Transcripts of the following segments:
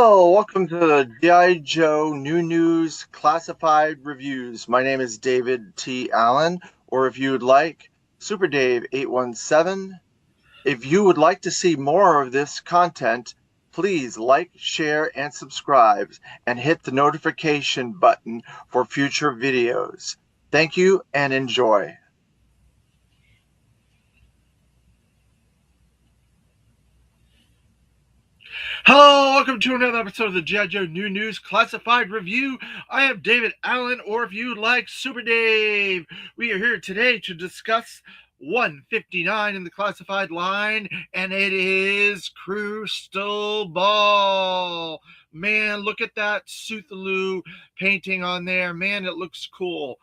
Hello, welcome to the G.I. Joe New News Classified Reviews. My name is David T. Allen, or if you would like, Super Dave 817. If you would like to see more of this content, please like, share, and subscribe, and hit the notification button for future videos. Thank you and enjoy. Hello, welcome to another episode of the G.I. Joe New News Classified Review. I am David Allen, or if you like, Super Dave. We are here today to discuss 159 in the classified line, and it is Crystal Ball. Man, look at that Suthalu painting on there. Man, it looks cool.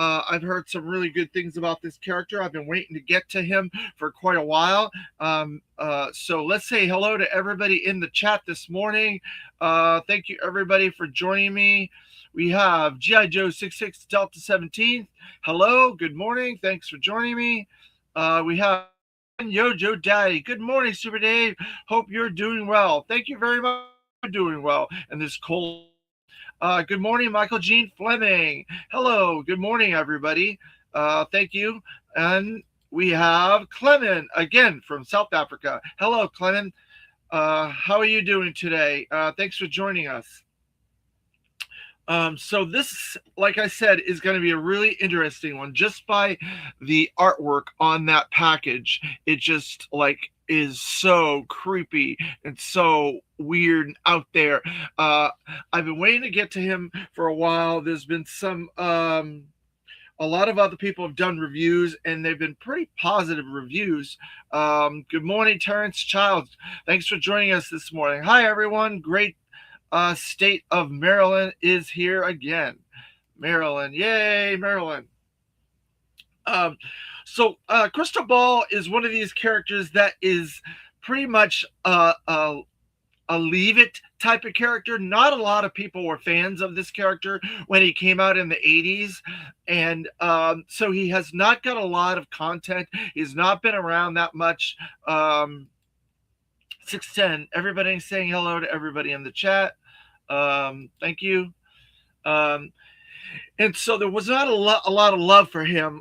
I've heard some really good things about this character. I've been waiting to get to him for quite a while. So let's say hello to everybody in the chat this morning. Thank you, everybody, for joining me. We have G.I. Joe 66 Delta 17. Hello, good morning. Thanks for joining me. We have Yojo Daddy. Good morning, Super Dave. Hope you're doing well. Thank you very much for doing well in this cold. Good morning, Michael Gene Fleming. Hello, good morning, everybody. Thank you. And we have Clement again from South Africa. Hello, Clement. How are you doing today? Thanks for joining us. So this, like I said, is going to be a really interesting one. Just by the artwork on that package, it just is so creepy and so weird and out there. I've been waiting to get to him for a while. There's been a lot of other people have done reviews, and they've been pretty positive reviews. Good morning, Terrence Childs. Thanks for joining us this morning. Hi, everyone. Great state of Maryland is here again. Maryland. Yay, Maryland. So Crystal Ball is one of these characters that is pretty much a leave it type of character. Not a lot of people were fans of this character when he came out in the 80s. And so he has not got a lot of content. He's not been around that much. 610, everybody saying hello to everybody in the chat. Thank you. And so there was not a lot of love for him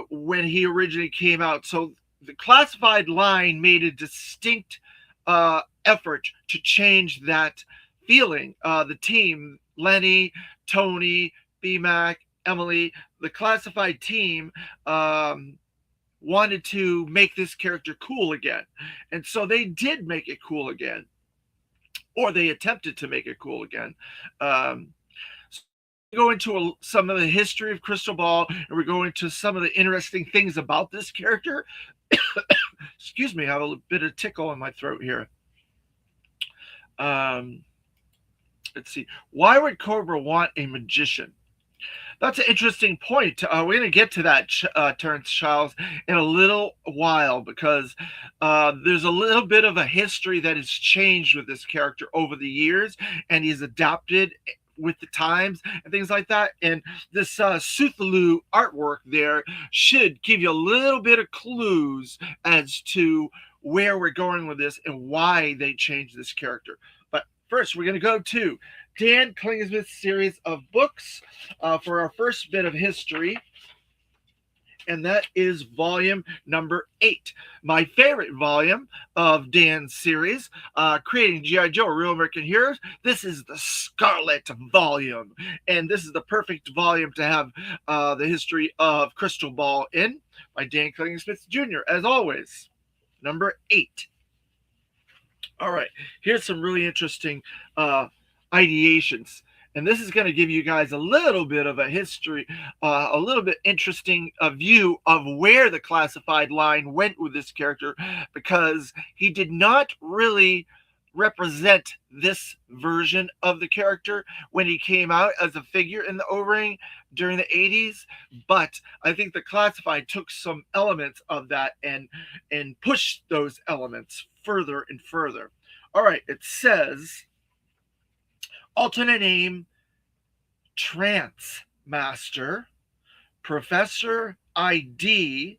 when he originally came out. So the classified line made a distinct effort to change that feeling. The team, Lenny, Tony, BMAC, Emily, the classified team wanted to make this character cool again. And so they did make it cool again. Or they attempted to make it cool again. Go into some of the history of Crystal Ball, and we're going to some of the interesting things about this character. Excuse me, I have a bit of tickle in my throat here. Let's see. Why would Cobra want a magician? That's an interesting point. We're going to get to that, Terrence Childs, in a little while, because there's a little bit of a history that has changed with this character over the years, and he's adapted with the times and things like that. And this Suthalu artwork there should give you a little bit of clues as to where we're going with this and why they changed this character. But first, we're going to go to Dan Klingsmith's series of books for our first bit of history. And that is volume number 8. My favorite volume of Dan's series, Creating G.I. Joe, Real American Heroes. This is the Scarlet volume. And this is the perfect volume to have the history of Crystal Ball in, by Dan Klingsmith Jr., as always. Number 8. All right, here's some really interesting ideations. And this is going to give you guys a little bit of a history, a little bit interesting view of where the classified line went with this character, because he did not really represent this version of the character when he came out as a figure in the O-Ring during the 80s. But I think the classified took some elements of that and pushed those elements further and further. All right, it says, alternate name, Trance Master, Professor ID,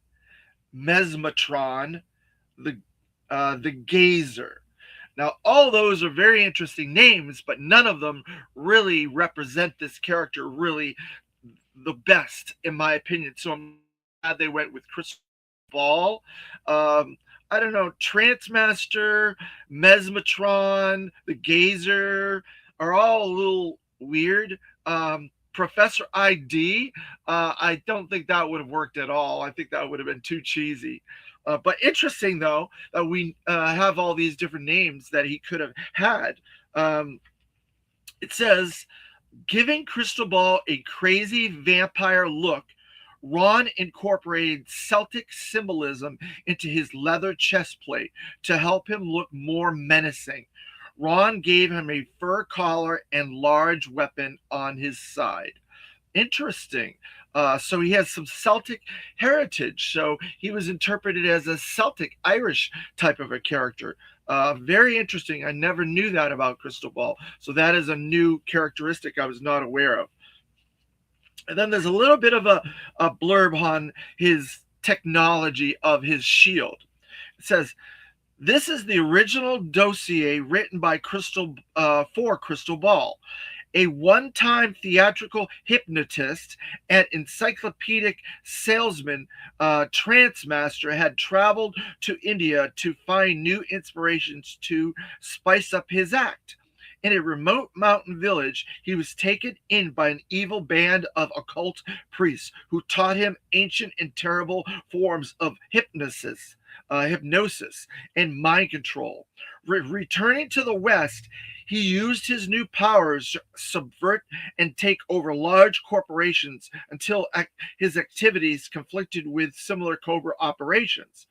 Mesmatron, the Gazer. Now, all those are very interesting names, but none of them really represent this character really the best, in my opinion. So I'm glad they went with Crystal Ball. I don't know, Transmaster, Mesmatron, the Gazer are all a little weird. Professor ID, I don't think that would have worked at all. I think that would have been too cheesy. But interesting, though, that we have all these different names that he could have had. Um, it says, giving Crystal Ball a crazy vampire look, Ron incorporated Celtic symbolism into his leather chest plate to help him look more menacing. Ron gave him a fur collar and large weapon on his side. Interesting. So he has some Celtic heritage. So he was interpreted as a Celtic Irish type of a character. Very interesting. I never knew that about Crystal Ball. So that is a new characteristic I was not aware of. And then there's a little bit of a blurb on his technology of his shield. It says, this is the original dossier written by for Crystal Ball. A one-time theatrical hypnotist and encyclopedic salesman, Transmaster had traveled to India to find new inspirations to spice up his act. In a remote mountain village, he was taken in by an evil band of occult priests who taught him ancient and terrible forms of hypnosis and mind control. Returning to the West, he used his new powers to subvert and take over large corporations until his activities conflicted with similar Cobra operations.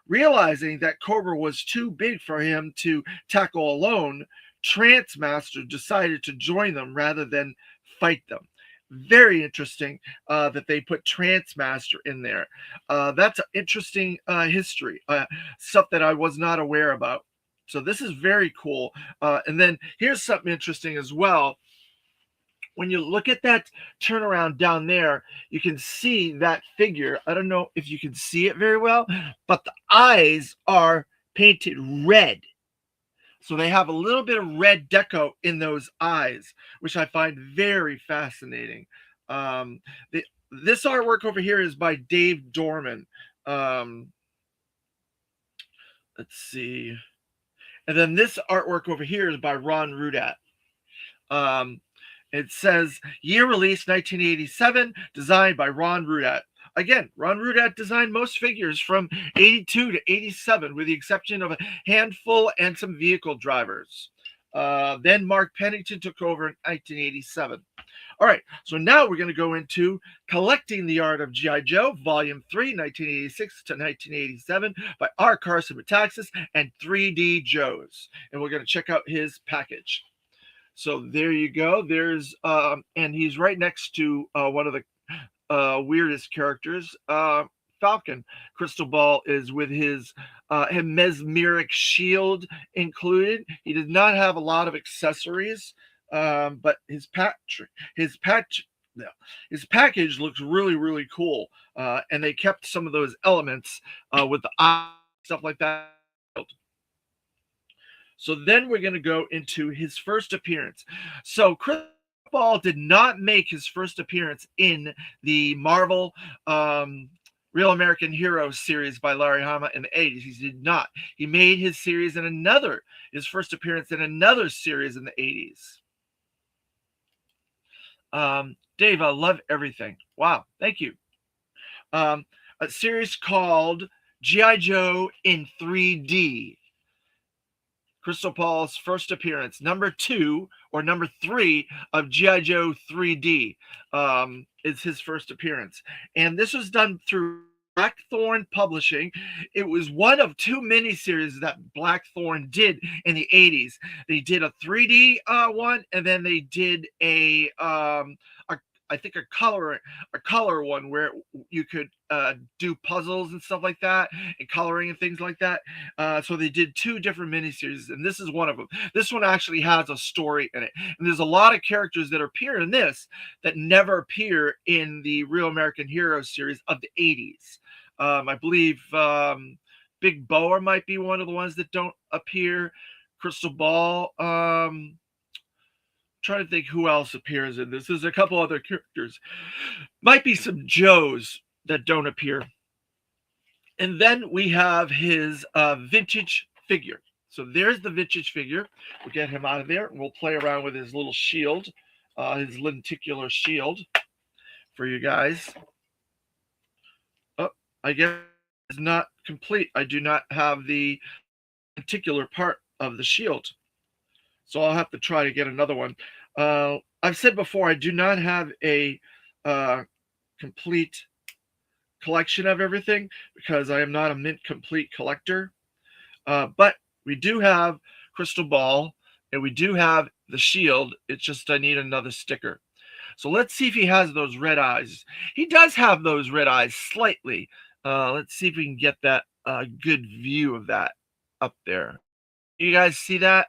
Realizing that Cobra was too big for him to tackle alone, Transmaster decided to join them rather than fight them. Very interesting that they put Transmaster in there. That's an interesting history, stuff that I was not aware about. So this is very cool. And then here's something interesting as well. When you look at that turnaround down there, you can see that figure. I don't know if you can see it very well, but the eyes are painted red. So they have a little bit of red deco in those eyes, which I find very fascinating. This artwork over here is by Dave Dorman. Let's see. And then this artwork over here is by Ron Rudat. It says, year release 1987, designed by Ron Rudat. Again, Ron Rudat designed most figures from 82 to 87, with the exception of a handful and some vehicle drivers. Then Mark Pennington took over in 1987. All right, so now we're going to go into Collecting the Art of G.I. Joe, Volume 3, 1986 to 1987, by R. Carson Metaxas and 3D Joes. And we're going to check out his package. So there you go. There's, and he's right next to one of the weirdest characters, Falcon. Crystal Ball is with his mesmeric shield included. He did not have a lot of accessories, but his package looks really, really cool. And they kept some of those elements with the eye, stuff like that. So then we're going to go into his first appearance. So Crystal Ball did not make his first appearance in the Marvel Real American Hero series by Larry Hama in the 80s. He did not. He made his first appearance in another series in the 80s. Dave, I love everything. Wow, thank you. A series called G.I. Joe in 3D. Crystal Ball's first appearance, number 2 or number 3 of G.I. Joe 3D is his first appearance. And this was done through Blackthorn Publishing. It was one of 2 miniseries that Blackthorn did in the 80s. They did a 3D one, and then they did I think a color one where you could do puzzles and stuff like that, and coloring and things like that. So they did 2 different miniseries, and this is one of them. This one actually has a story in it, and there's a lot of characters that appear in this that never appear in the Real American Hero series of the 80s. I believe Big Boa might be one of the ones that don't appear. Crystal Ball. Trying to think who else appears in this. There's a couple other characters. Might be some Joes that don't appear. And then we have his vintage figure. So there's the vintage figure. We'll get him out of there, and we'll play around with his little shield, his lenticular shield for you guys. Oh, I guess it's not complete. I do not have the lenticular part of the shield. So I'll have to try to get another one. I've said before, I do not have a complete collection of everything because I am not a mint complete collector. But we do have Crystal Ball and we do have the shield. It's just I need another sticker. So let's see if he has those red eyes. He does have those red eyes slightly. Let's see if we can get that good view of that up there. You guys see that?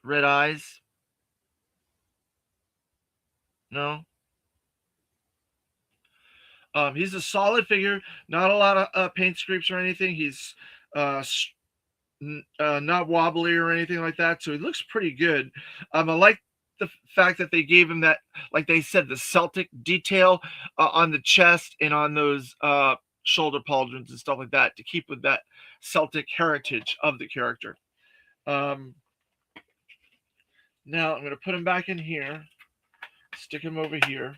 Red eyes? No? He's a solid figure. Not a lot of paint scrapes or anything. He's not wobbly or anything like that. So he looks pretty good. I like the fact that they gave him that, like they said, the Celtic detail on the chest and on those shoulder pauldrons and stuff like that to keep with that Celtic heritage of the character. Now I'm going to put him back in here. Stick him over here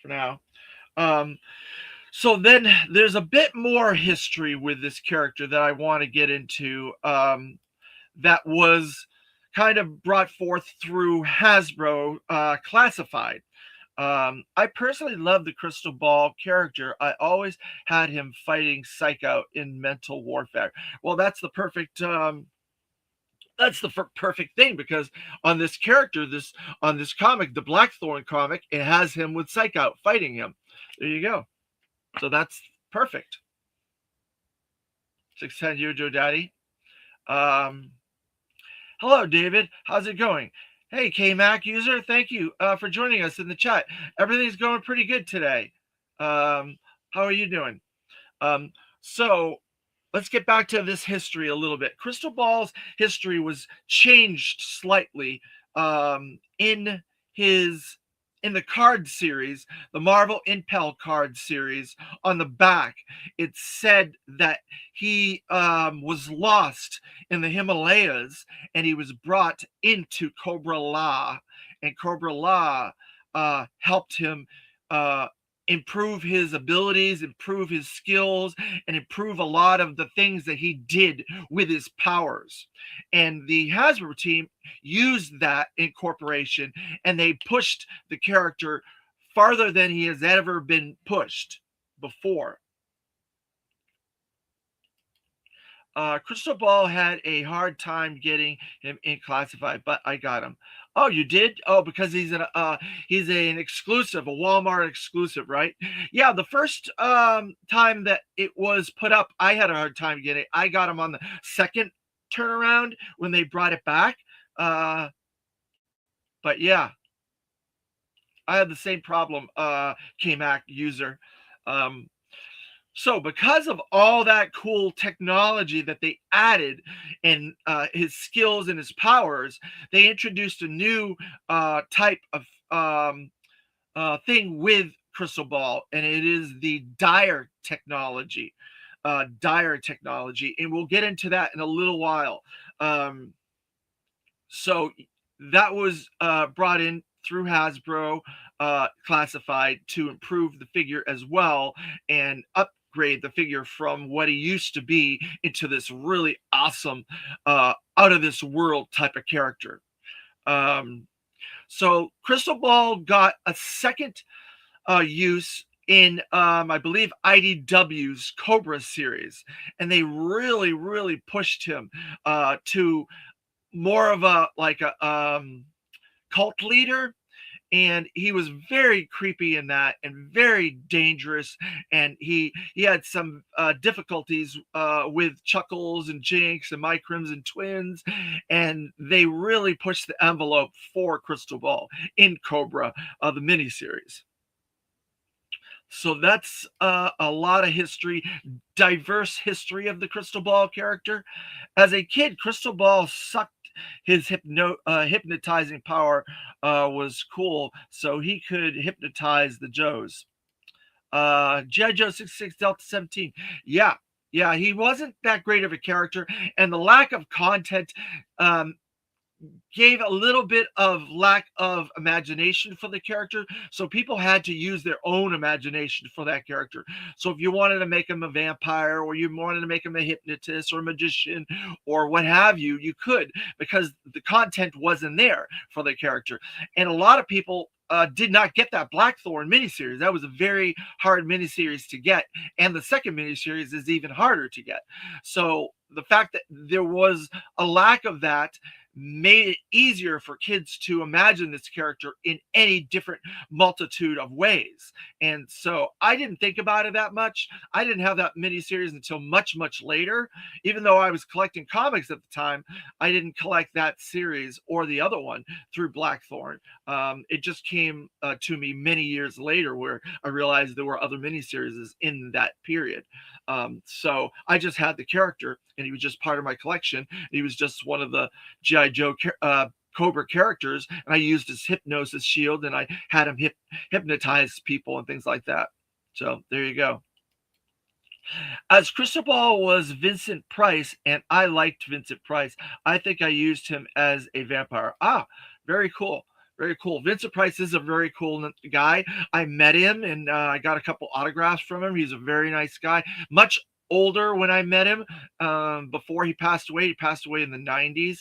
for now. So then there's a bit more history with this character that I want to get into that was kind of brought forth through Hasbro Classified. I personally love the Crystal Ball character. I always had him fighting Psycho in Mental Warfare. Well, that's the perfect perfect thing because on this character, on this comic, the Blackthorn comic, it has him with Psycho fighting him. There you go. So that's perfect. 610 Yojo Daddy. Hello, David. How's it going? Hey, KMac user. Thank you for joining us in the chat. Everything's going pretty good today. How are you doing? So let's get back to this history a little bit. Crystal Ball's history was changed slightly in the card series, the Marvel Impel card series. On the back, it said that he was lost in the Himalayas and he was brought into Cobra-La, and Cobra-La helped him improve his abilities, improve his skills, and improve a lot of the things that he did with his powers. And the Hasbro team used that incorporation, and they pushed the character farther than he has ever been pushed before. Crystal Ball had a hard time getting him in Classified, but I got him. Oh, you did? Oh, because he's an exclusive, a Walmart exclusive, right? Yeah, the first time that it was put up, I had a hard time getting it. I got him on the second turnaround when they brought it back. But yeah, I had the same problem, KMac user. So because of all that cool technology that they added and his skills and his powers, they introduced a new type of thing with Crystal Ball, and it is the Dire technology. Dire technology, and we'll get into that in a little while. So that was brought in through Hasbro Classified to improve the figure as well and upgrade the figure from what he used to be into this really awesome out of this world type of character. So Crystal Ball got a second use in I believe IDW's Cobra series, and they really pushed him to more of a cult leader, and he was very creepy in that and very dangerous, and he had some difficulties with Chuckles and Jinx and My Crimson Twins, and they really pushed the envelope for Crystal Ball in Cobra, the miniseries. So that's a lot of history, diverse history of the Crystal Ball character. As a kid, Crystal Ball sucked. His hypnotizing power was cool, so he could hypnotize the Joes. G.I. Joe 66 Delta 17. Yeah, yeah, he wasn't that great of a character, and the lack of content um, gave a little bit of lack of imagination for the character, so people had to use their own imagination for that character. So if you wanted to make him a vampire, or you wanted to make him a hypnotist or a magician or what have you, you could, because the content wasn't there for the character. And a lot of people did not get that Blackthorn miniseries. That was a very hard miniseries to get, and the second miniseries is even harder to get. So the fact that there was a lack of that made it easier for kids to imagine this character in any different multitude of ways. And so I didn't think about it that much. I didn't have that miniseries until much, much later. Even though I was collecting comics at the time, I didn't collect that series or the other one through Blackthorn. It just came to me many years later, where I realized there were other miniseries in that period. So I just had the character, and he was just part of my collection. He was just one of the G.I. Joe Cobra characters, and I used his hypnosis shield, and I had him hypnotize people and things like that. So there you go. As Crystal Ball was Vincent Price, and I liked Vincent Price, I think I used him as a vampire. Very cool. Very cool. Vincent Price is a very cool guy. I met him, and I got a couple autographs from him. He's a very nice guy. Much older when I met him, before he passed away. He passed away in the 90s,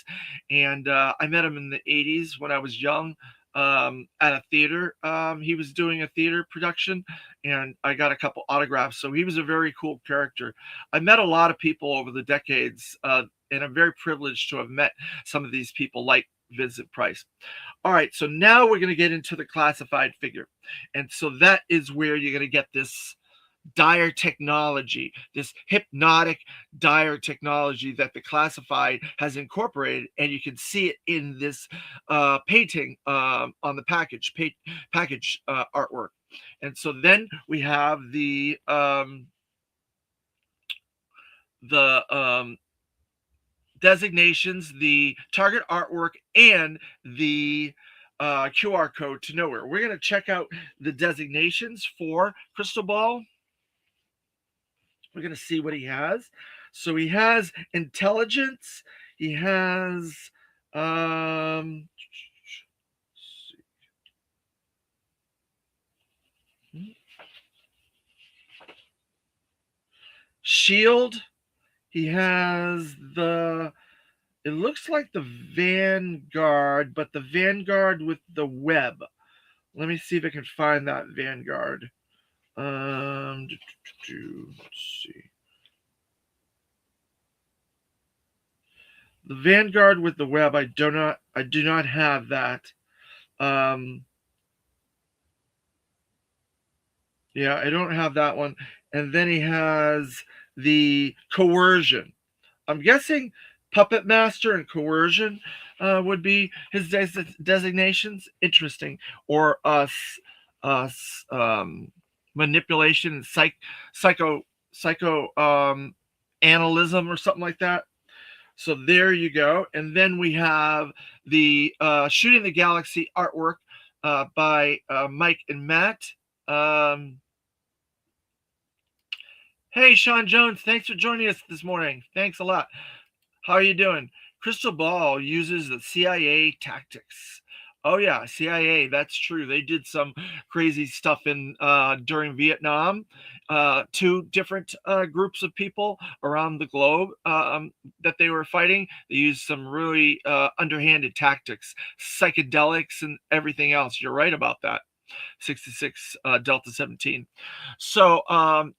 and I met him in the 80s when I was young, at a theater. He was doing a theater production, and I got a couple autographs. So he was a very cool character. I met a lot of people over the decades, and I'm very privileged to have met some of these people, like Vincent Price. All right, so now we're going to get into the classified figure. And so that is where you're going to get this dire technology, this hypnotic dire technology that the classified has incorporated, and you can see it in this painting on the package artwork. And so then we have the designations, the target artwork, and the QR code to nowhere. We're going to check out the designations for Crystal Ball. We're going to see what he has. So he has intelligence. He has shield. He has it looks like the Vanguard, but the Vanguard with the web. Let me see if I can find that Vanguard. Let's see. The Vanguard with the web, I do not have that. Yeah, I don't have that one. And then he has the Coercion. I'm guessing Puppet Master and Coercion would be his designations. Interesting. Or manipulation and psycho analysm or something like that. So there you go. And then we have the Shooting the Galaxy artwork by Mike and Matt. Hey, Sean Jones, thanks for joining us this morning. Thanks a lot. How are you doing? Crystal Ball uses the CIA tactics. Oh yeah, CIA, that's true. They did some crazy stuff during Vietnam. Two different groups of people around the globe that they were fighting. They used some really underhanded tactics, psychedelics, and everything else. You're right about that. 66 Delta 17. So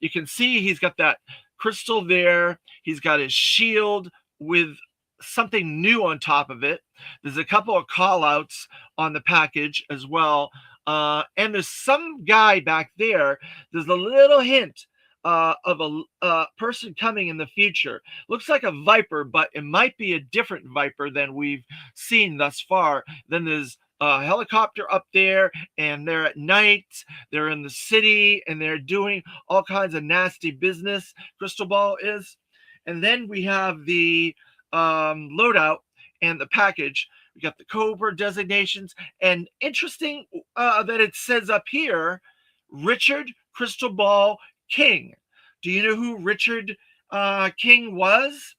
you can see he's got that crystal there. He's got his shield with something new on top of it. There's a couple of call outs on the package as well. And there's some guy back there. There's a little hint of a person coming in the future. Looks like a Viper, but it might be a different Viper than we've seen thus far. Then there's helicopter up there, and they're at night, they're in the city, and they're doing all kinds of nasty business. Crystal Ball is. And then we have the loadout and the package. We got the Cobra designations, and interesting that it says up here, Richard Crystal Ball King. Do you know who Richard King was?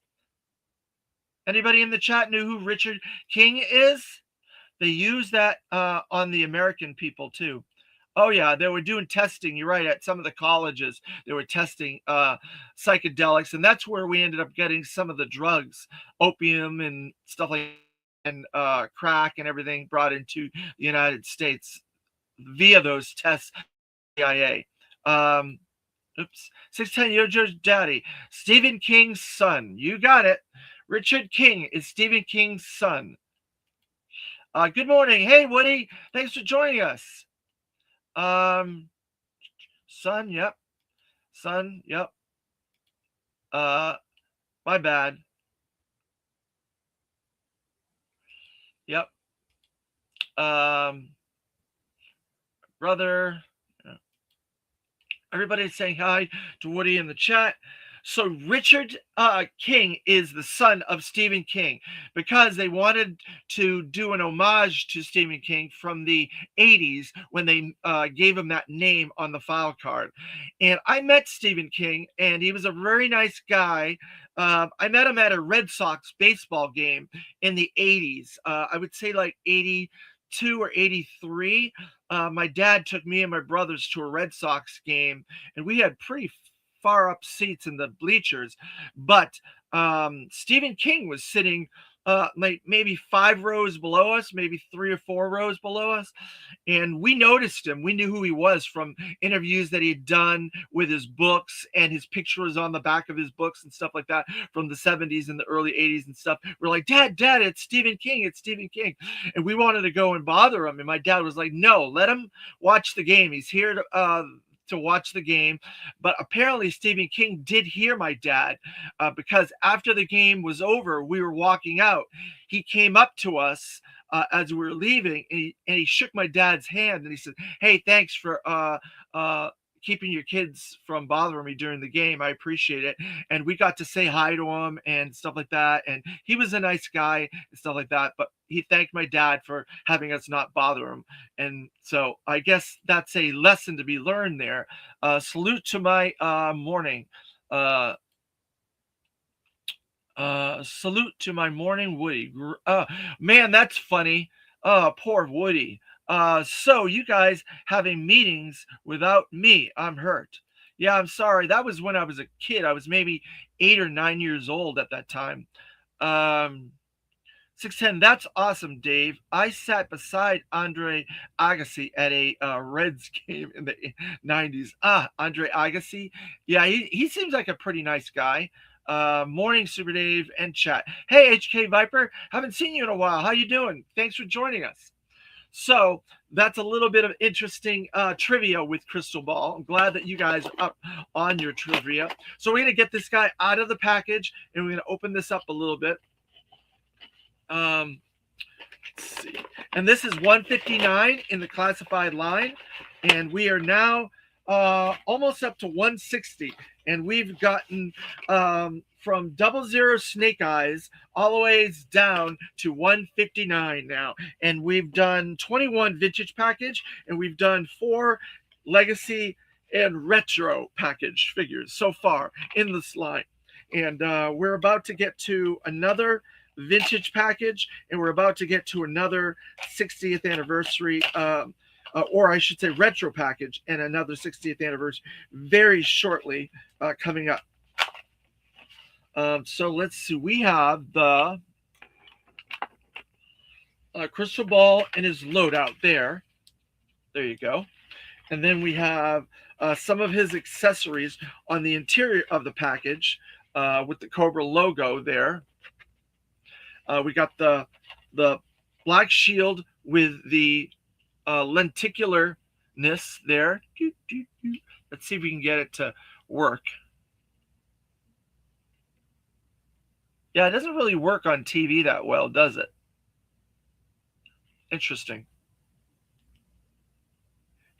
Anybody in the chat knew who Richard King is? They use that on the American people too. Oh yeah, they were doing testing. You're right. At some of the colleges, they were testing psychedelics, and that's where we ended up getting some of the drugs, opium and stuff like that, and crack and everything brought into the United States via those tests. CIA. Oops. 610 Yojo's daddy, Stephen King's son. You got it. Richard King is Stephen King's son. Good morning. Hey, Woody. Thanks for joining us. Son, yep. Son, yep. My bad. Yep. Brother. Everybody's saying hi to Woody in the chat. So Richard King is the son of Stephen King because they wanted to do an homage to Stephen King from the 80s when they gave him that name on the file card. And I met Stephen King, and he was a very nice guy. I met him at a Red Sox baseball game in the 80s. I would say like 82 or 83. My dad took me and my brothers to a Red Sox game, and we had pretty far up seats in the bleachers. But Stephen King was sitting like maybe 5 rows below us, maybe 3 or 4 rows below us. And we noticed him. We knew who he was from interviews that he had done with his books, and his picture was on the back of his books and stuff like that from the 70s and the early 80s and stuff. We're like, Dad, it's Stephen King. It's Stephen King. And we wanted to go and bother him. And my dad was like, no, let him watch the game. He's here to watch the game. But apparently Stephen King did hear my dad because after the game was over, we were walking out. He came up to us as we were leaving, and he shook my dad's hand, and he said, hey, thanks for keeping your kids from bothering me during the game. I appreciate it. And we got to say hi to him and stuff like that. And he was a nice guy and stuff like that. But he thanked my dad for having us not bother him. And so I guess that's a lesson to be learned there. Salute to my morning. Salute to my morning Woody. Man, that's funny. Poor Woody. So you guys having meetings without me. I'm hurt. Yeah, I'm sorry. That was when I was a kid. I was maybe 8 or 9 years old at that time. 610, that's awesome, Dave. I sat beside Andre Agassi at a Reds game in the 90s. Andre Agassi. Yeah, he seems like a pretty nice guy. Morning, Super Dave and chat. Hey, HK Viper. Haven't seen you in a while. How you doing? Thanks for joining us. So that's a little bit of interesting trivia with Crystal Ball. I'm glad that you guys are up on your trivia. So we're going to get this guy out of the package, and we're going to open this up a little bit. Let's see. And this is 159 in the classified line. And we are now almost up to 160. And we've gotten from 00 Snake Eyes all the way down to 159 now. And we've done 21 vintage package, and we've done 4 legacy and retro package figures so far in this line. And we're about to get to another vintage package, and we're about to get to another 60th anniversary or I should say retro package, and another 60th anniversary very shortly coming up. So let's see. We have the Crystal Ball and his loadout there. There you go. And then we have some of his accessories on the interior of the package with the Cobra logo there. We got the black shield with the lenticularness there. Let's see if we can get it to work. Yeah, it doesn't really work on TV that well, does it? Interesting.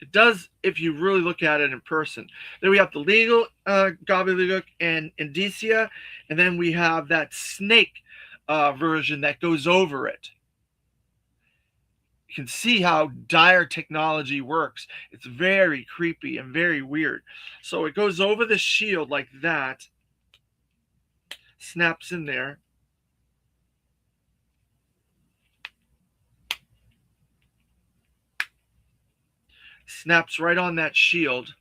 It does if you really look at it in person. Then we have the legal gobbledygook and indicia, and then we have that snake version that goes over it. You can see how dire technology works. It's very creepy and very weird. So it goes over the shield like that, snaps in there. Snaps right on that shield.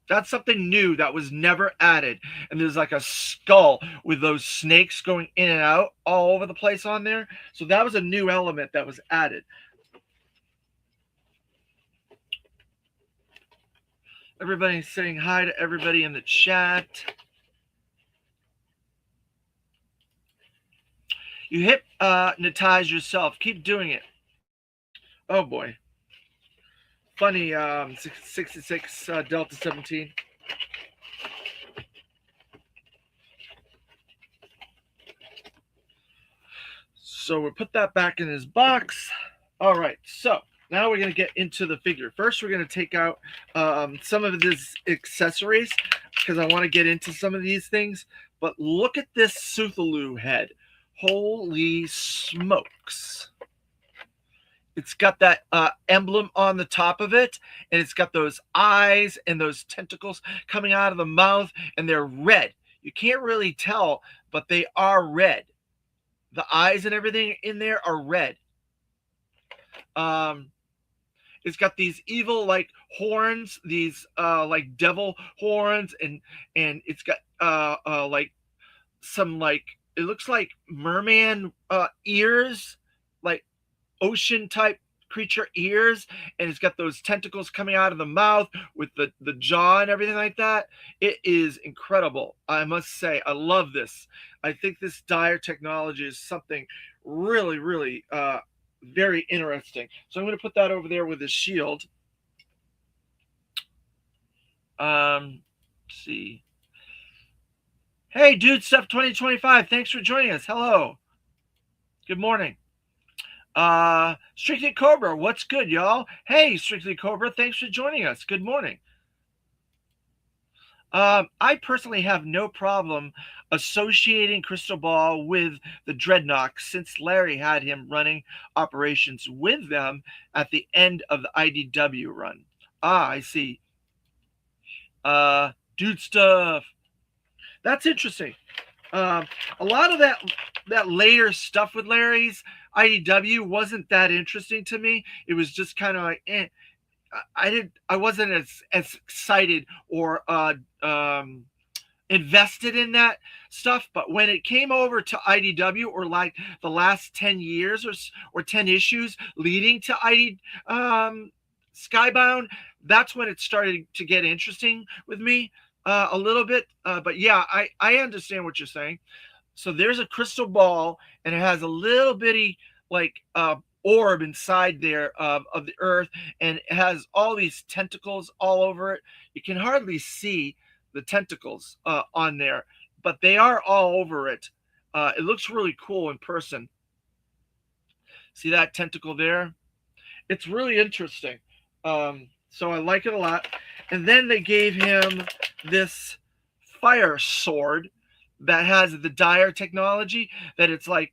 That's something new that was never added. And there's like a skull with those snakes going in and out all over the place on there. So that was a new element that was added. Everybody's saying hi to everybody in the chat. You hypnotize yourself. Keep doing it. Oh boy. Funny, 66 Delta 17. So we'll put that back in his box. All right, so now we're going to get into the figure. First, we're going to take out some of his accessories because I want to get into some of these things. But look at this Cthulhu head. Holy smokes. It's got that emblem on the top of it, and it's got those eyes and those tentacles coming out of the mouth, and they're red. You can't really tell, but they are red. The eyes and everything in there are red. It's got these evil like horns, these like devil horns, and it's got like some like it looks like merman ears, like ocean type creature ears, and it's got those tentacles coming out of the mouth with the jaw and everything like that. It is incredible. I must say, I love this. I think this dire technology is something really, really very interesting. So I'm going to put that over there with his shield. Let's see. Hey, Dude Stuff 2025. Thanks for joining us. Hello. Good morning. Strictly Cobra, what's good, y'all? Hey, Strictly Cobra, thanks for joining us. Good morning. I personally have no problem associating Crystal Ball with the Dreadnought since Larry had him running operations with them at the end of the IDW run. I see. Dude Stuff. That's interesting. A lot of that later stuff with Larry's IDW wasn't that interesting to me. It was just kind of like, I wasn't as excited or invested in that stuff. But when it came over to IDW, or like the last 10 years or 10 issues leading to Skybound, that's when it started to get interesting with me a little bit. But yeah, I understand what you're saying. So there's a crystal ball, and it has a little bitty like orb inside there of the earth, and it has all these tentacles all over it. You can hardly see the tentacles on there, but they are all over it. It looks really cool in person. See that tentacle there? It's really interesting. So I like it a lot. And then they gave him this fire sword that has the dire technology, that it's like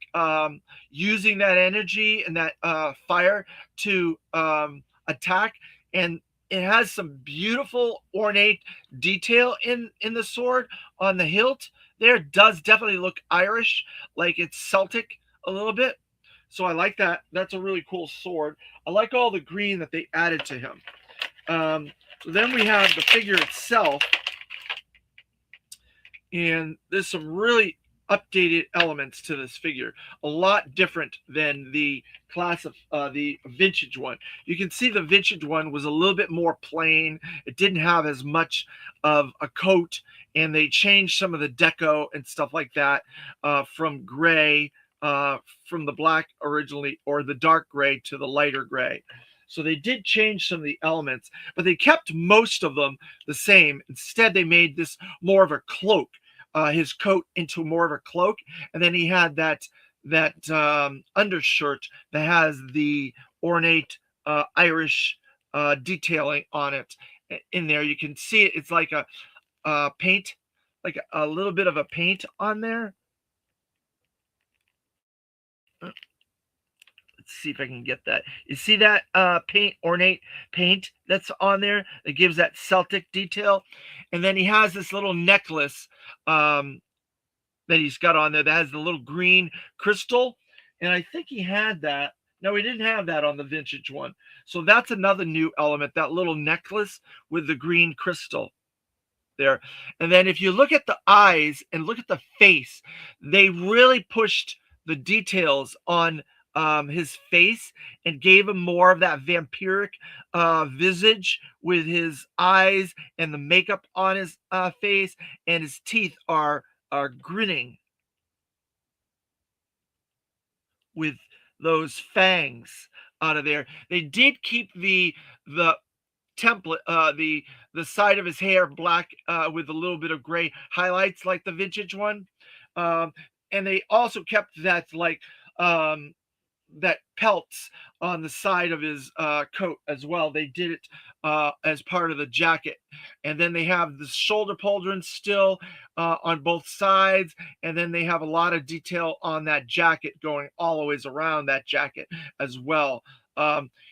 using that energy and that fire to attack. And it has some beautiful ornate detail in the sword on the hilt there. It does definitely look Irish, like it's Celtic a little bit. So I like that. That's a really cool sword. I like all the green that they added to him. So then we have the figure itself. And there's some really updated elements to this figure, a lot different than the class of the vintage one. You can see the vintage one was a little bit more plain. It didn't have as much of a coat, and they changed some of the deco and stuff like that from gray, from the black originally, or the dark gray to the lighter gray. So they did change some of the elements, but they kept most of them the same. Instead, they made this more of a cloak, his coat into more of a cloak. And then he had that undershirt that has the ornate Irish detailing on it in there. You can see it. It's like a paint, like a little bit of a paint on there. Let's see if I can get that. You see that paint, ornate paint that's on there that gives that Celtic detail? And then he has this little necklace that he's got on there that has the little green crystal. And I think he had that. No, he didn't have that on the vintage one. So that's another new element, that little necklace with the green crystal there. And then if you look at the eyes and look at the face, they really pushed the details on his face and gave him more of that vampiric visage with his eyes and the makeup on his face, and his teeth are grinning with those fangs out of there. They did keep the template, the side of his hair black with a little bit of gray highlights like the vintage one, and they also kept that like that pelts on the side of his coat as well. They did it as part of the jacket. And then they have the shoulder pauldrons still on both sides. And then they have a lot of detail on that jacket going all the ways around that jacket as well.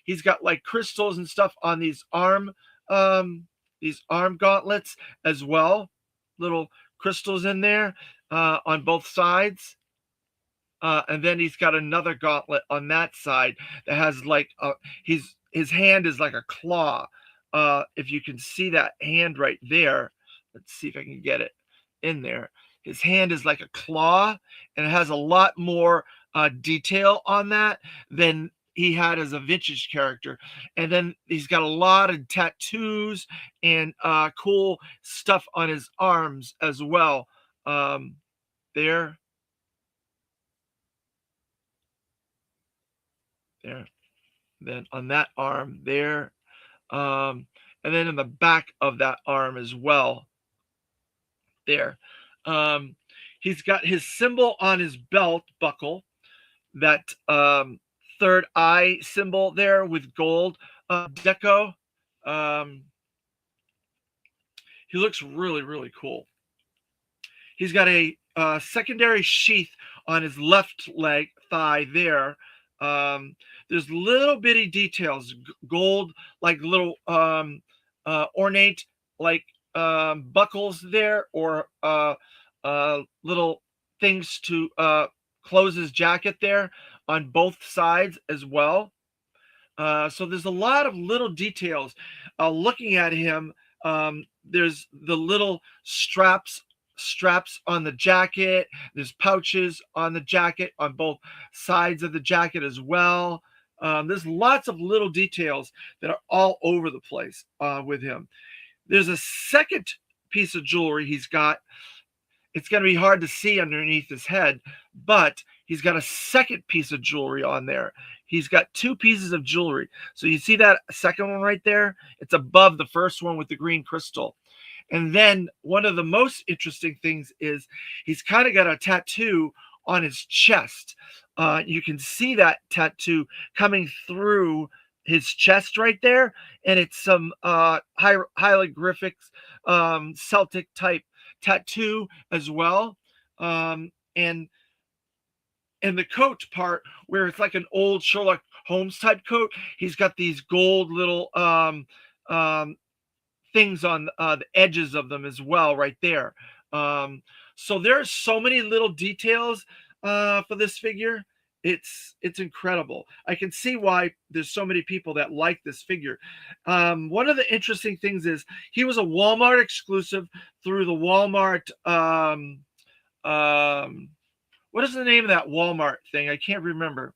He's got like crystals and stuff on these arm gauntlets as well. Little crystals in there on both sides. And then he's got another gauntlet on that side that has like his hand is like a claw. If you can see that hand right there, let's see if I can get it in there. His hand is like a claw, and it has a lot more detail on that than he had as a vintage character. And then he's got a lot of tattoos and cool stuff on his arms as well. There. Then on that arm there, and then in the back of that arm as well there. He's got his symbol on his belt buckle, that third eye symbol there with gold deco. He looks really, really cool. He's got a secondary sheath on his left leg thigh there. There's little bitty details, gold, like little ornate, like buckles there, or little things to close his jacket there on both sides as well. So there's a lot of little details. Looking at him, there's the little straps on the jacket. There's pouches on the jacket on both sides of the jacket as well. There's lots of little details that are all over the place with him. There's a second piece of jewelry he's got. It's going to be hard to see underneath his head, but he's got a second piece of jewelry on there. He's got two pieces of jewelry. So you see that second one right there? It's above the first one with the green crystal. And then one of the most interesting things is he's kind of got a tattoo on his chest. You can see that tattoo coming through his chest right there. And it's some hieroglyphics, Celtic type tattoo as well. And the coat part, where it's like an old Sherlock Holmes type coat, he's got these gold little things on the edges of them as well right there. So there's so many little details for this figure. It's incredible. I can see why there's so many people that like this figure. One of the interesting things is he was a Walmart exclusive through the Walmart what is the name of that Walmart thing? I can't remember.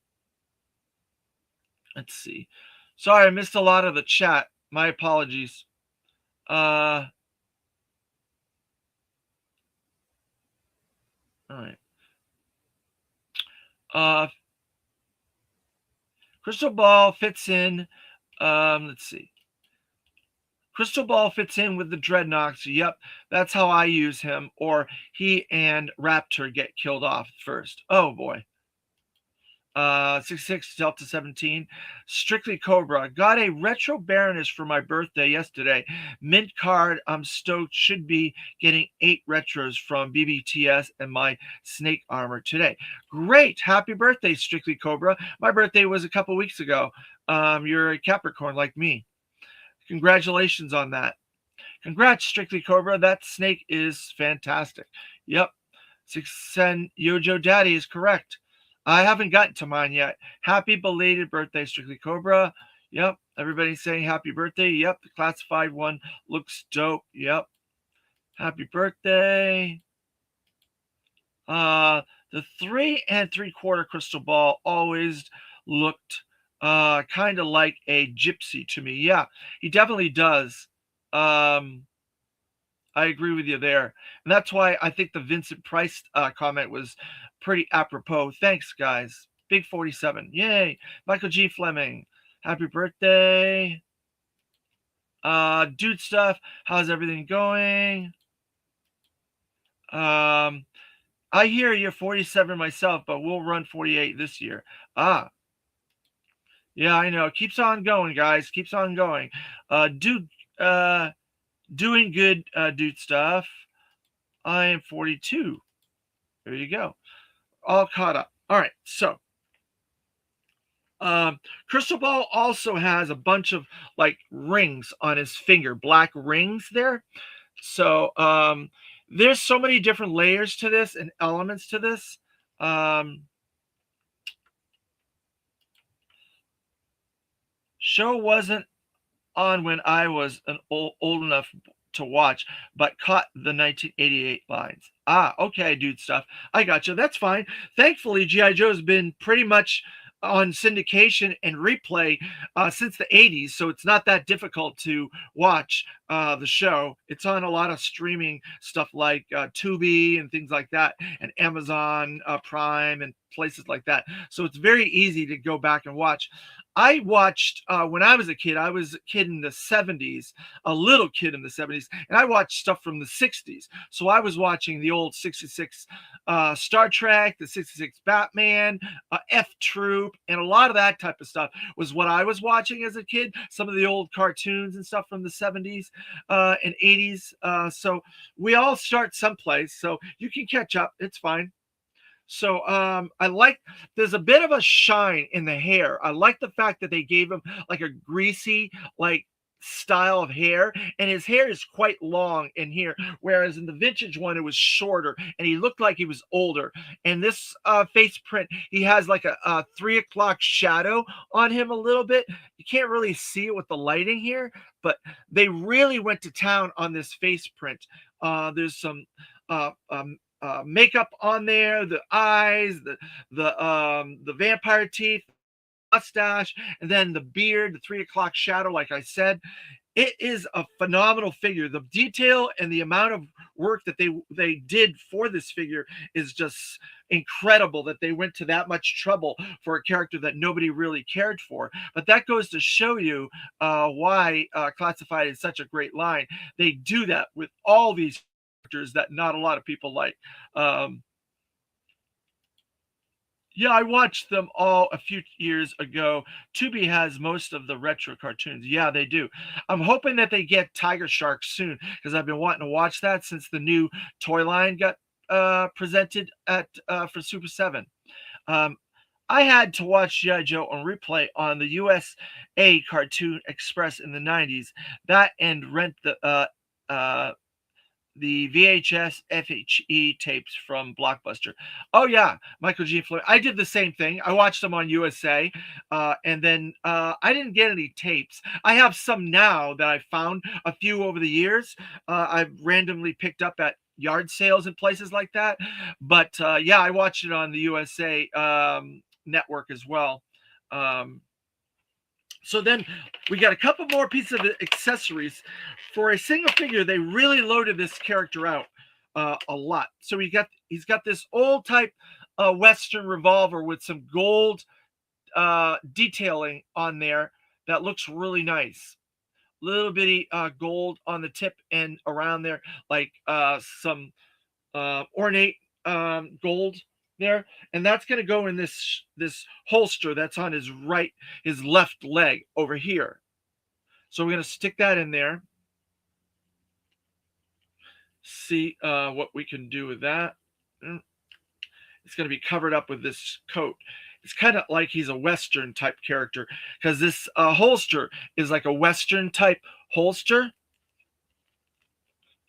Let's see. Sorry, I missed a lot of the chat. My apologies. All right. Crystal Ball fits in. Let's see. Crystal Ball fits in with the Dreadnoks. Yep, that's how I use him. Or he and Raptor get killed off first. Oh boy. 66 Delta 17. Strictly Cobra. Got a Retro Baroness for my birthday yesterday. Mint card. I'm stoked. Should be getting 8 retros from BBTS and my snake armor today. Great. Happy birthday, Strictly Cobra. My birthday was a couple weeks ago. You're a Capricorn like me. Congratulations on that. Congrats, Strictly Cobra. That snake is fantastic. Yep. 610 Yojo Daddy is correct. I haven't gotten to mine yet. Happy belated birthday, Strictly Cobra. Yep. Everybody's saying happy birthday. Yep. The classified one looks dope. Yep. Happy birthday. The 3 3/4 crystal ball always looked kind of like a gypsy to me. Yeah, he definitely does. I agree with you there. And that's why I think the Vincent Price comment was pretty apropos. Thanks, guys. Big 47. Yay. Michael G. Fleming. Happy birthday. Dude stuff. How's everything going? I hear you're 47 myself, but we'll run 48 this year. Yeah, I know. Keeps on going, guys. Keeps on going. Doing good, dude stuff. I am 42. There you go. All caught up. All right. So, Crystal Ball also has a bunch of like rings on his finger, black rings there. So, there's so many different layers to this and elements to this. Show wasn't on when I was old enough to watch, but caught the 1988 lines. Okay, dude stuff. I got you. That's fine. Thankfully, G.I. Joe's been pretty much on syndication and replay since the 80s, so it's not that difficult to watch the show. It's on a lot of streaming stuff like Tubi and things like that, and Amazon Prime and places like that. So it's very easy to go back and watch. I watched when I was a kid. I was a kid in the 70s, a little kid in the 70s, and I watched stuff from the 60s. So I was watching the old 66 Star Trek, the 66 Batman, F Troop, and a lot of that type of stuff was what I was watching as a kid. Some of the old cartoons and stuff from the 70s and 80s. So we all start someplace, so you can catch up. It's fine. So I like there's a bit of a shine in the hair. I like the fact that they gave him like a greasy like style of hair, and his hair is quite long in here, whereas in the vintage one it was shorter and he looked like he was older. And this face print, he has like a 3 o'clock shadow on him a little bit. You can't really see it with the lighting here, but they really went to town on this face print. There's some makeup on there, the eyes, the vampire teeth, mustache, and then the beard, the 3 o'clock shadow. Like I said, it is a phenomenal figure. The detail and the amount of work that they did for this figure is just incredible. That they went to that much trouble for a character that nobody really cared for. But that goes to show you why Classified is such a great line. They do that with all these that not a lot of people like. Yeah, I watched them all a few years ago. Tubi has most of the retro cartoons. Yeah, they do. I'm hoping that they get Tiger Shark soon because I've been wanting to watch that since the new toy line got presented at for Super 7. I had to watch G.I. Joe on replay on the USA Cartoon Express in the 90s. That and rent the VHS FHE tapes from Blockbuster. Oh yeah, Michael G. Floyd. I did the same thing. I watched them on USA, and then I didn't get any tapes. I have some now that I found a few over the years. I've randomly picked up at yard sales and places like that. But yeah, I watched it on the USA network as well. So then we got a couple more pieces of accessories. For a single figure, they really loaded this character out a lot. So he's got this old type Western revolver with some gold detailing on there that looks really nice. Little bitty gold on the tip and around there, like some ornate gold there, and that's going to go in this holster that's on his left leg over here. So we're going to stick that in there. See what we can do with that. It's going to be covered up with this coat. It's kind of like he's a Western type character because this holster is like a Western type holster.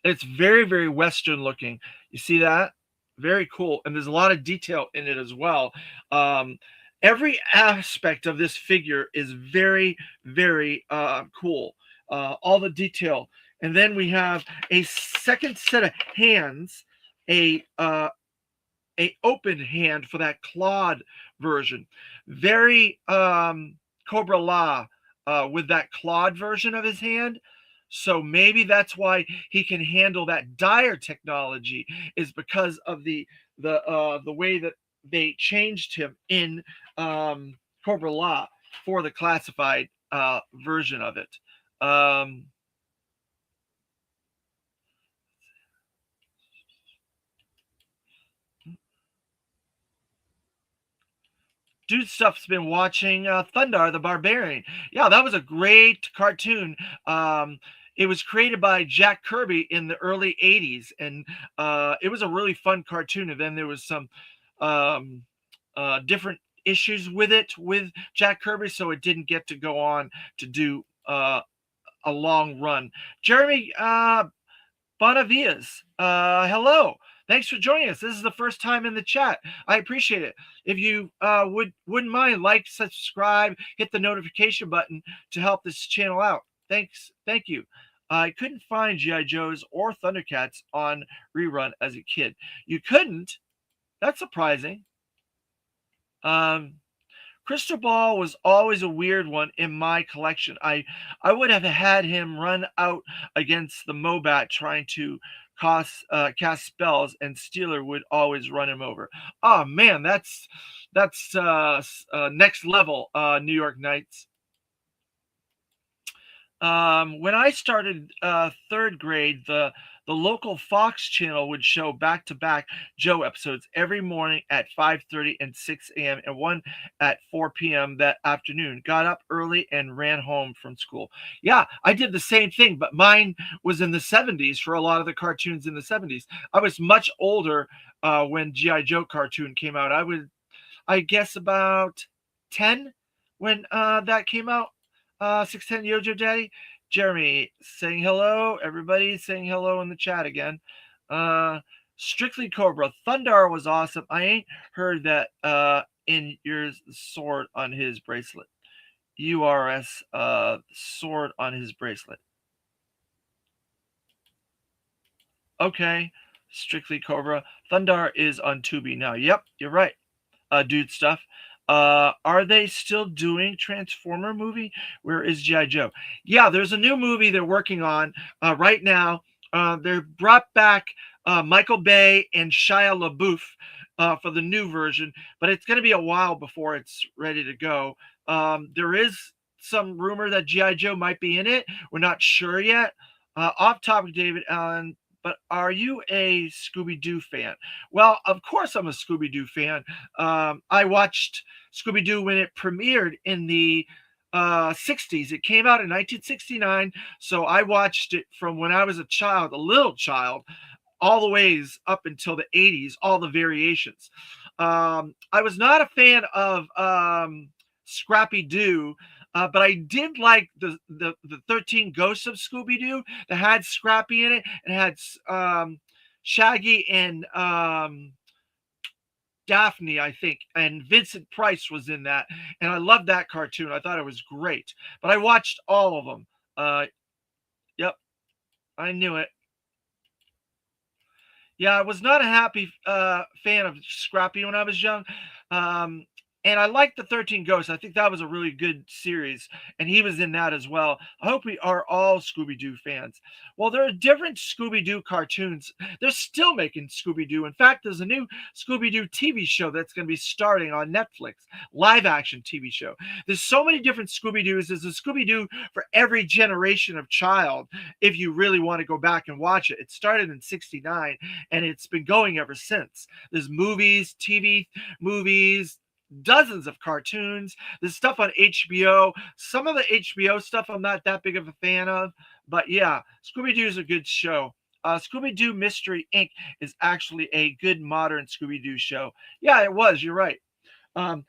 It's very, very Western looking. You see that? Very cool. And there's a lot of detail in it as well. Every aspect of this figure is very, very cool. All the detail. And then we have a second set of hands, a open hand for that clawed version. Very Cobra La with that clawed version of his hand. So maybe that's why he can handle that dire technology, is because of the way that they changed him in Cobra La for the classified version of it. Dude Stuff's been watching Thundar the Barbarian. Yeah, that was a great cartoon. It was created by Jack Kirby in the early 80s, and it was a really fun cartoon. And then there was some different issues with it with Jack Kirby, so it didn't get to go on to do a long run. Jeremy Bonavias, hello. Thanks for joining us. This is the first time in the chat. I appreciate it. If you wouldn't mind, like, subscribe, hit the notification button to help this channel out. Thanks. Thank you. I couldn't find G.I. Joes or Thundercats on rerun as a kid. You couldn't? That's surprising. Crystal Ball was always a weird one in my collection. I would have had him run out against the Mobat trying to cast spells, and Steeler would always run him over. Oh man, that's next level New York Knights. When I started third grade, the local Fox channel would show back-to-back Joe episodes every morning at 5:30 and 6 a.m. and one at 4 p.m. that afternoon. Got up early and ran home from school. Yeah, I did the same thing, but mine was in the 70s for a lot of the cartoons in the 70s. I was much older when G.I. Joe cartoon came out. I guess about 10 when that came out. 610 Yojo Daddy. Jeremy saying hello. Everybody saying hello in the chat again. Strictly Cobra. Thundar was awesome. I ain't heard that in your sword on his bracelet. URS sword on his bracelet. Okay. Strictly Cobra. Thundar is on Tubi now. Yep, you're right. Dude Stuff. Are they still doing Transformer movie? Where is G.I. Joe? Yeah, there's a new movie they're working on right now. They brought back Michael Bay and Shia LaBeouf for the new version, but it's going to be a while before it's ready to go. There is some rumor that G.I. Joe might be in it. We're not sure yet. Off topic, David Allen. But are you a Scooby-Doo fan? Well, of course I'm a Scooby-Doo fan. I watched Scooby-Doo when it premiered in the 60s. It came out in 1969, so I watched it from when I was a child, a little child, all the ways up until the 80s, all the variations. I was not a fan of Scrappy-Doo, but I did like the 13 Ghosts of Scooby-Doo that had Scrappy in it and had Shaggy and Daphne, I think, and Vincent Price was in that. And I loved that cartoon. I thought it was great. But I watched all of them. Yep, I knew it. Yeah, I was not a happy fan of Scrappy when I was young. And I like the 13 Ghosts. I think that was a really good series, and he was in that as well. I hope we are all Scooby-Doo fans. Well, there are different Scooby-Doo cartoons. They're still making Scooby-Doo. In fact, there's a new Scooby-Doo TV show that's going to be starting on Netflix, live action TV show. There's so many different Scooby-Doos. There's a Scooby-Doo for every generation of child if you really want to go back and watch it. It started in 69 and it's been going ever since. There's movies, TV movies, dozens of cartoons. There's stuff on HBO. Some of the HBO stuff I'm not that big of a fan of, but yeah, Scooby-Doo is a good show. Scooby-Doo Mystery Inc. is actually a good modern Scooby-Doo show. Yeah, it was. You're right. All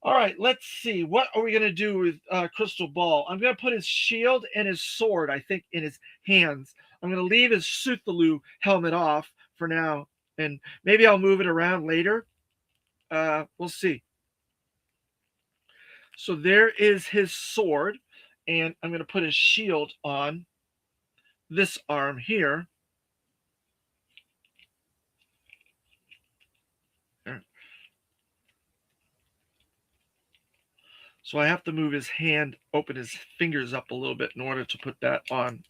right, let's see. What are we going to do with Crystal Ball? I'm going to put his shield and his sword, I think, in his hands. I'm going to leave his Cthulhu helmet off for now, and maybe I'll move it around later. We'll see. So there is his sword, and I'm going to put his shield on this arm here. So I have to move his hand, open his fingers up a little bit in order to put that on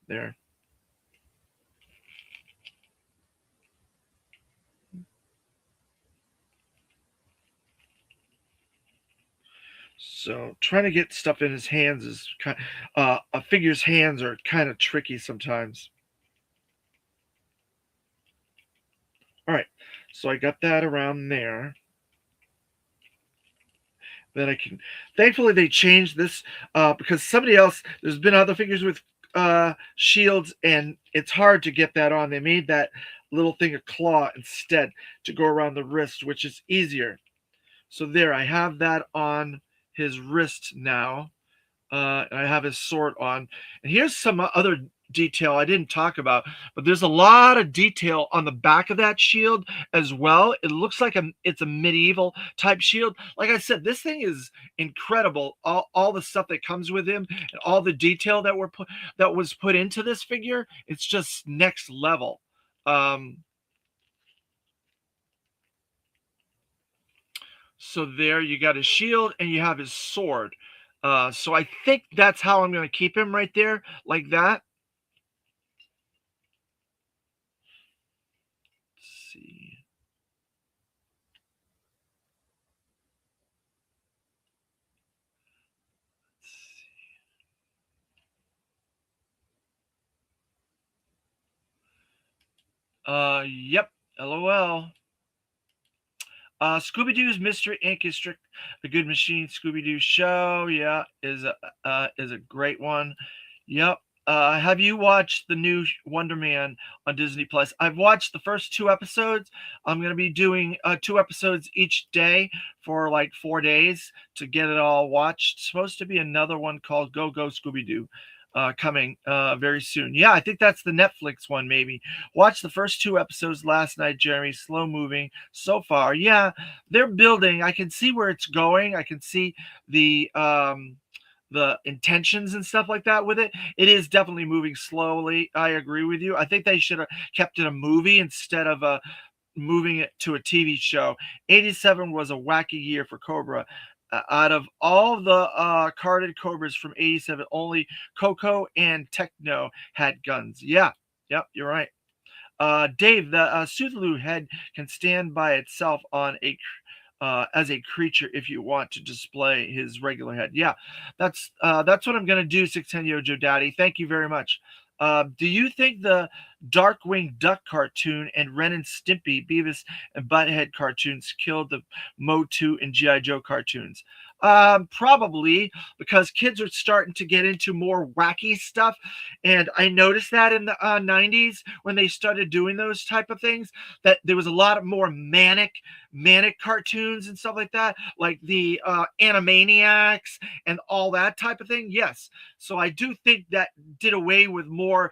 there. So trying to get stuff in his hands is kind a figure's hands are kind of tricky sometimes. All right, so I got that around there. Then I can. Thankfully, they changed this because somebody else. There's been other figures with shields, and it's hard to get that on. They made that little thing of claw instead to go around the wrist, which is easier. So there, I have that on his wrist now. And I have his sword on. And here's some other detail I didn't talk about, but there's a lot of detail on the back of that shield as well. It looks like it's a medieval type shield. Like I said, this thing is incredible. All the stuff that comes with him and all the detail that was put into this figure, it's just next level. So there you got his shield and you have his sword. So I think that's how I'm going to keep him right there, like that. Let's see. Yep. LOL. Scooby-Doo's Mystery Inc. is a good machine. Scooby-Doo show, yeah, is a great one. Yep. Have you watched the new Wonder Man on Disney Plus? I've watched the first 2 episodes. I'm going to be doing 2 episodes each day for like 4 days to get it all watched. It's supposed to be another one called Go Go Scooby-Doo coming very soon. Yeah, I think that's the Netflix one, maybe. Watched the first 2 episodes last night, Jeremy. Slow moving so far. Yeah, they're building. I can see where it's going. I can see the intentions and stuff like that with it. It is definitely moving slowly. I agree with you. I think they should have kept it a movie instead of moving it to a TV show. 87 was a wacky year for Cobra. Out of all the carded Cobras from 87, only Coco and Techno had guns. Yeah, yep, you're right. Dave, the Cthulhu head can stand by itself on a as a creature if you want to display his regular head. Yeah, that's what I'm going to do, 610 Yojo Daddy. Thank you very much. Do you think the Darkwing Duck cartoon and Ren and Stimpy, Beavis and Butthead cartoons killed the Motu and G.I. Joe cartoons? Probably, because kids are starting to get into more wacky stuff. And I noticed that in the 90s when they started doing those type of things, that there was a lot of more manic cartoons and stuff like that, like the Animaniacs and all that type of thing. Yes. So I do think that did away with more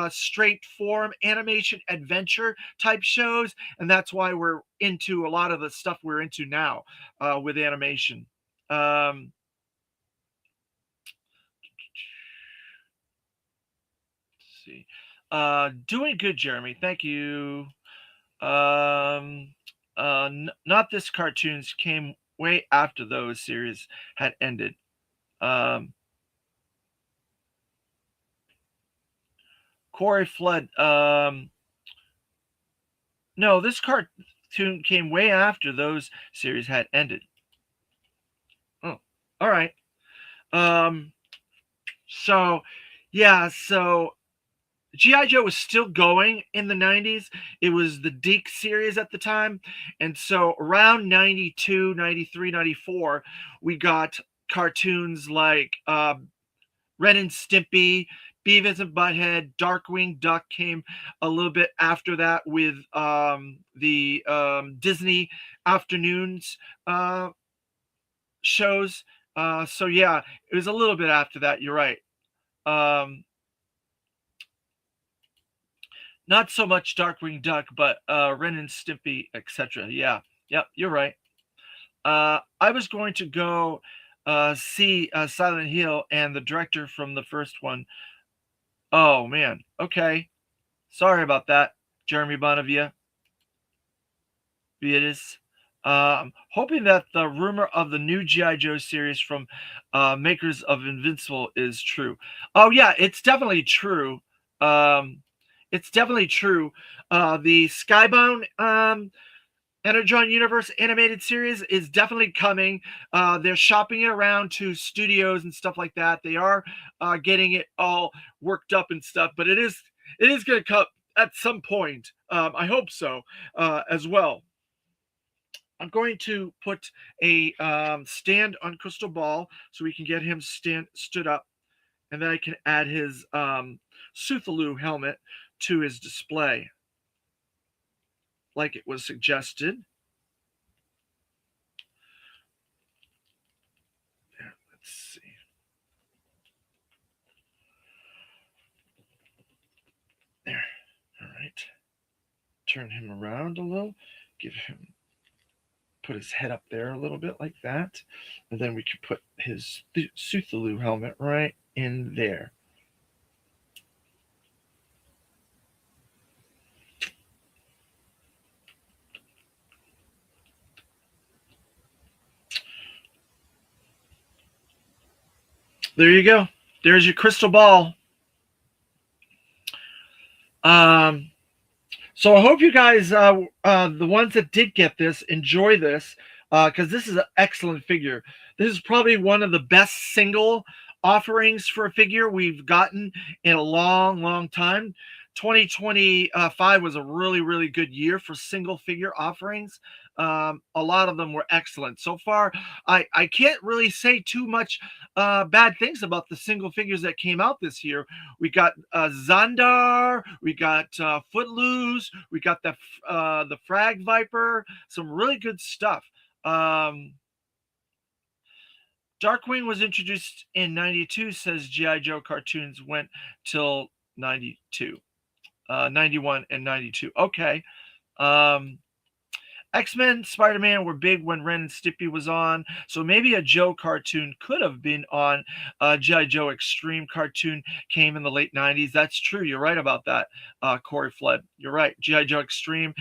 straight form animation adventure type shows. And that's why we're into a lot of the stuff we're into now with animation. Let's see. Doing good, Jeremy. Thank you. not this cartoons came way after those series had ended. Corey Flood. No, this cartoon came way after those series had ended. Oh, all right. So, yeah, so G.I. Joe was still going in the 90s. It was the Deke series at the time. And so around 92, 93, 94, we got cartoons like Ren and Stimpy, Beavis and Butthead, Darkwing Duck came a little bit after that with the Disney afternoons shows. So yeah, it was a little bit after that. You're right. Not so much Darkwing Duck, but Ren and Stimpy, etc. Yeah, yep, you're right. I was going to go see Silent Hill, and the director from the first one. Oh man, okay. Sorry about that, Jeremy Bonavia. Beatis. Hoping that the rumor of the new G.I. Joe series from makers of Invincible is true. Oh yeah, it's definitely true. It's definitely true. The Skybound Energon Universe animated series is definitely coming. They're shopping it around to studios and stuff like that. They are getting it all worked up and stuff, but it is going to come at some point. I hope so as well. I'm going to put a stand on Crystal Ball so we can get him stood up, and then I can add his Suthaloo helmet to his display, like it was suggested. There, let's see. There. All right. Turn him around a little. Put his head up there a little bit like that. And then we could put his Suthaloo helmet right in there. There you go. There's your crystal ball. So I hope you guys, the ones that did get this, enjoy this, because this is an excellent figure. This is probably one of the best single offerings for a figure we've gotten in a long, long time. 2025 was a really, really good year for single figure offerings. A lot of them were excellent. So far, I can't really say too much bad things about the single figures that came out this year. We got Xandar, we got Footloose, we got the Frag Viper, some really good stuff. Darkwing was introduced in 92, says G.I. Joe cartoons went till 92. 91 and 92. Okay. X-Men, Spider-Man were big when Ren and Stimpy was on, so maybe a Joe cartoon could have been on. G.I. Joe Extreme cartoon came in the late 90s. That's true. You're right about that, Corey Flood. You're right. G.I. Joe Extreme.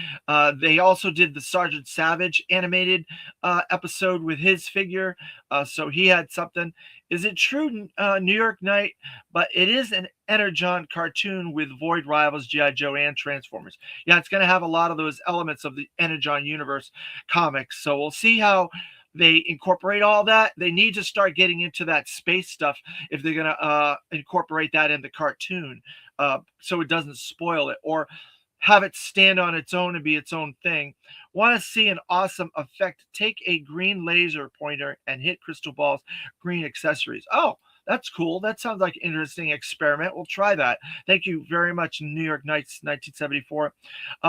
They also did the Sergeant Savage animated episode with his figure, so he had something. Is it true, New York Knight? But it is an Energon cartoon with Void Rivals, G.I. Joe, and Transformers. Yeah, it's going to have a lot of those elements of the Energon universe comics. So we'll see how they incorporate all that. They need to start getting into that space stuff if they're going to incorporate that in the cartoon, so it doesn't spoil it or have it stand on its own and be its own thing. Want to see an awesome effect? Take a green laser pointer and hit Crystal Ball's green accessories. Oh, that's cool. That sounds like an interesting experiment. We'll try that. Thank you very much, New York Knights 1974.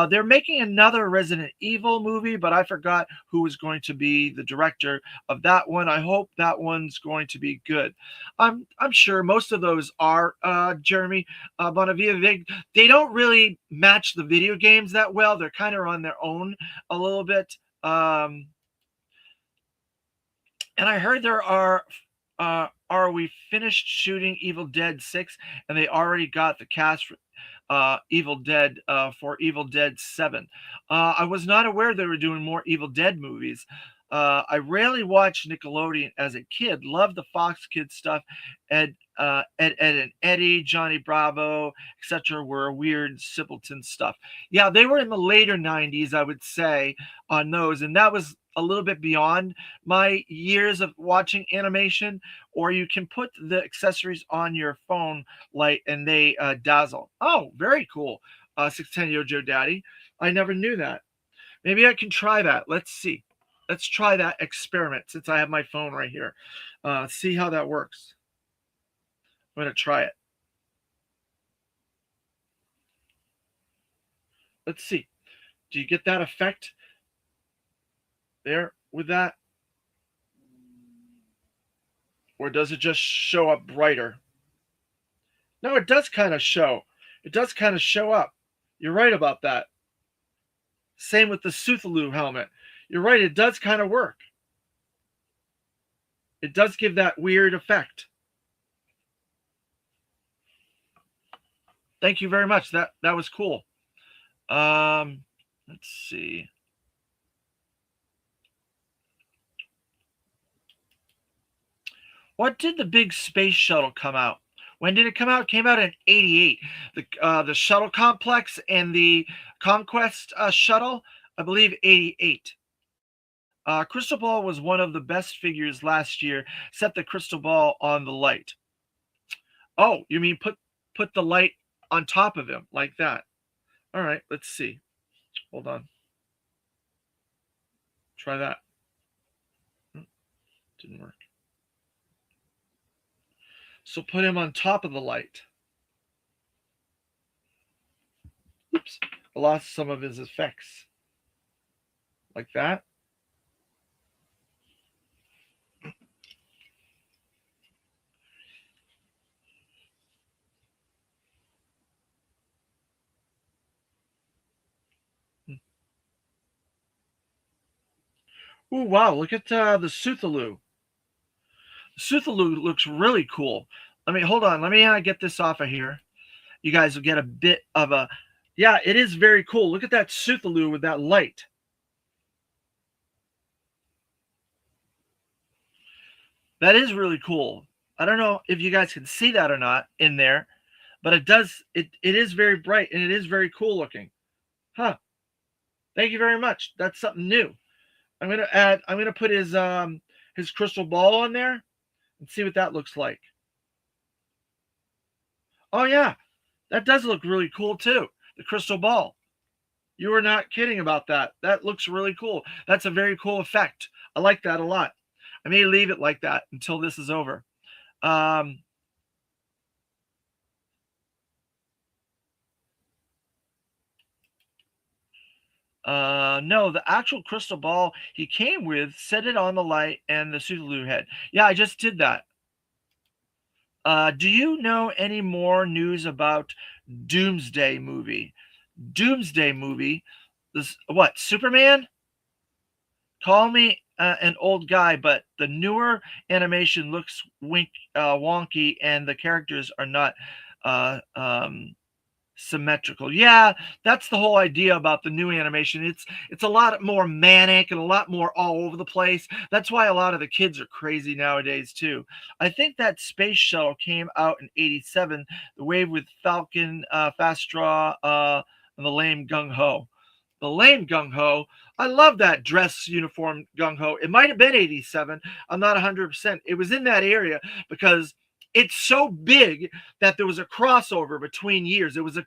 They're making another Resident Evil movie, but I forgot who was going to be the director of that one. I hope that one's going to be good. I'm sure most of those are, Jeremy Bonavia. They don't really match the video games that well. They're kind of on their own a little bit. And I heard there are we finished shooting Evil Dead 6 and they already got the cast Evil Dead for Evil Dead 7. I was not aware they were doing more Evil Dead movies. I rarely watched Nickelodeon as a kid. Loved the Fox Kids stuff. Ed and Eddie, Johnny Bravo, etc. were weird simpleton stuff. Yeah, they were in the later 90s, I would say, on those. And that was a little bit beyond my years of watching animation. Or you can put the accessories on your phone light and they dazzle. Oh, very cool. 610 Yojo Daddy. I never knew that. Maybe I can try that. Let's see. Let's try that experiment since I have my phone right here. See how that works. I'm going to try it. Let's see. Do you get that effect there with that? Or does it just show up brighter? No, it does kind of show. It does kind of show up. You're right about that. Same with the Suthaloo helmet. You're right, it does kind of work. It does give that weird effect. Thank you very much. That was cool. Let's see. What did the big space shuttle come out? When did it come out? It came out in '88. The shuttle complex and the Conquest shuttle, I believe, '88. Crystal Ball was one of the best figures last year. Set the crystal ball on the light. Oh, you mean put the light on top of him like that? All right, let's see. Hold on. Try that. Didn't work. So put him on top of the light. Oops, I lost some of his effects. Like that. Ooh, wow, look at the Suthaloo. Suthaloo looks really cool. Hold on. Let me get this off of here. You guys will get a bit of a... Yeah, it is very cool. Look at that Suthaloo with that light. That is really cool. I don't know if you guys can see that or not in there, but it does. It is very bright and it is very cool looking. Huh. Thank you very much. That's something new. I'm gonna put his crystal ball on there and see what that looks like. Oh yeah, that does look really cool too. The crystal ball. You were not kidding about that. That looks really cool. That's a very cool effect. I like that a lot. I may leave it like that until this is over. No, the actual crystal ball he came with, set it on the light and the Suthaloo head. Yeah, I just did that. Do you know any more news about Doomsday movie? Doomsday movie? This what? Superman? Call me an old guy, but the newer animation looks wonky, and the characters are not symmetrical. Yeah, that's the whole idea about the new animation. It's a lot more manic and a lot more all over the place. That's why a lot of the kids are crazy nowadays too. I think that space shuttle came out in '87. The wave with Falcon, Fast Draw, and the lame Gung Ho. The lame Gung Ho. I love that dress uniform Gung Ho. It might have been '87. I'm not 100%. It was in that area because it's so big that there was a crossover between years. It was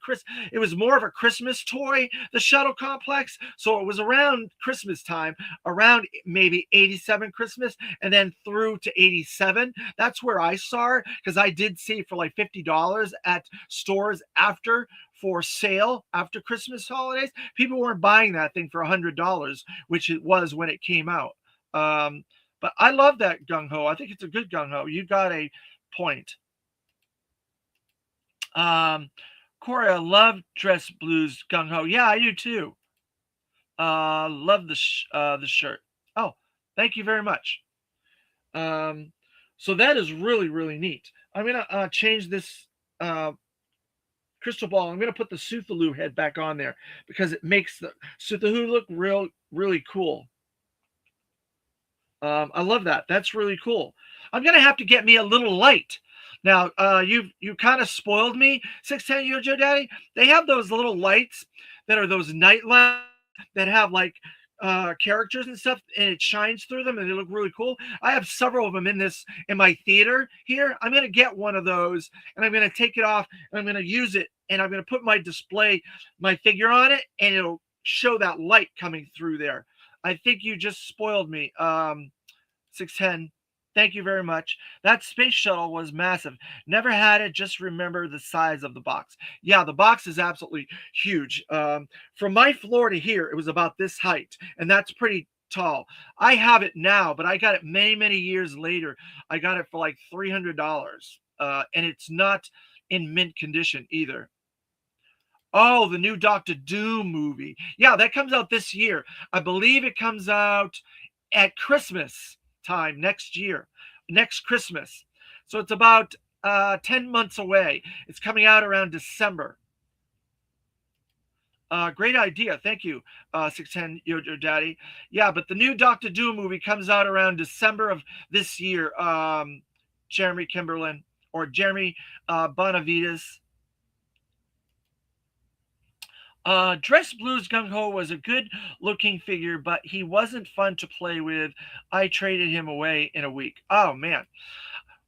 more of a Christmas toy, the shuttle complex. So it was around Christmas time, around maybe '87 Christmas, and then through to '87. That's where I saw it because I did see it for like $50 at stores after for sale after Christmas holidays. People weren't buying that thing for $100, which it was when it came out. But I love that Gung Ho. I think it's a good Gung Ho. You got a point. Corey, I love Dress Blues Gung Ho. Yeah, I do too. Love the shirt. Oh, thank you very much. So that is really, really neat. I'm gonna change this crystal ball. I'm going to put the Suthaloo head back on there because it makes the Suthaloo look really cool. I love that. That's really cool. I'm going to have to get me a little light. Now, you kind of spoiled me, 610 Yojo Daddy. They have those little lights that are those night lights that have like characters and stuff, and it shines through them, and they look really cool. I have several of them in my theater here. I'm going to get one of those, and I'm going to take it off, and I'm going to use it, and I'm going to put my figure on it, and it'll show that light coming through there. I think you just spoiled me, 610. Thank you very much. That space shuttle was massive. Never had it. Just remember the size of the box. Yeah, the box is absolutely huge. From my floor to here, it was about this height, and that's pretty tall. I have it now, but I got it many years later. I got it for like $300, and it's not in mint condition either. Oh, the new Doctor Doom movie. Yeah, that comes out this year. I believe it comes out at Christmas time next Christmas. So it's about 10 months away. It's coming out around December. Great idea. Thank you, 610 Yojo Daddy. Yeah, but the new Doctor Doom movie comes out around December of this year. Jeremy Kimberlin or Jeremy Bonavides. Dress Blues Gung Ho was a good looking figure, but he wasn't fun to play with. I traded him away in a week. Oh, man.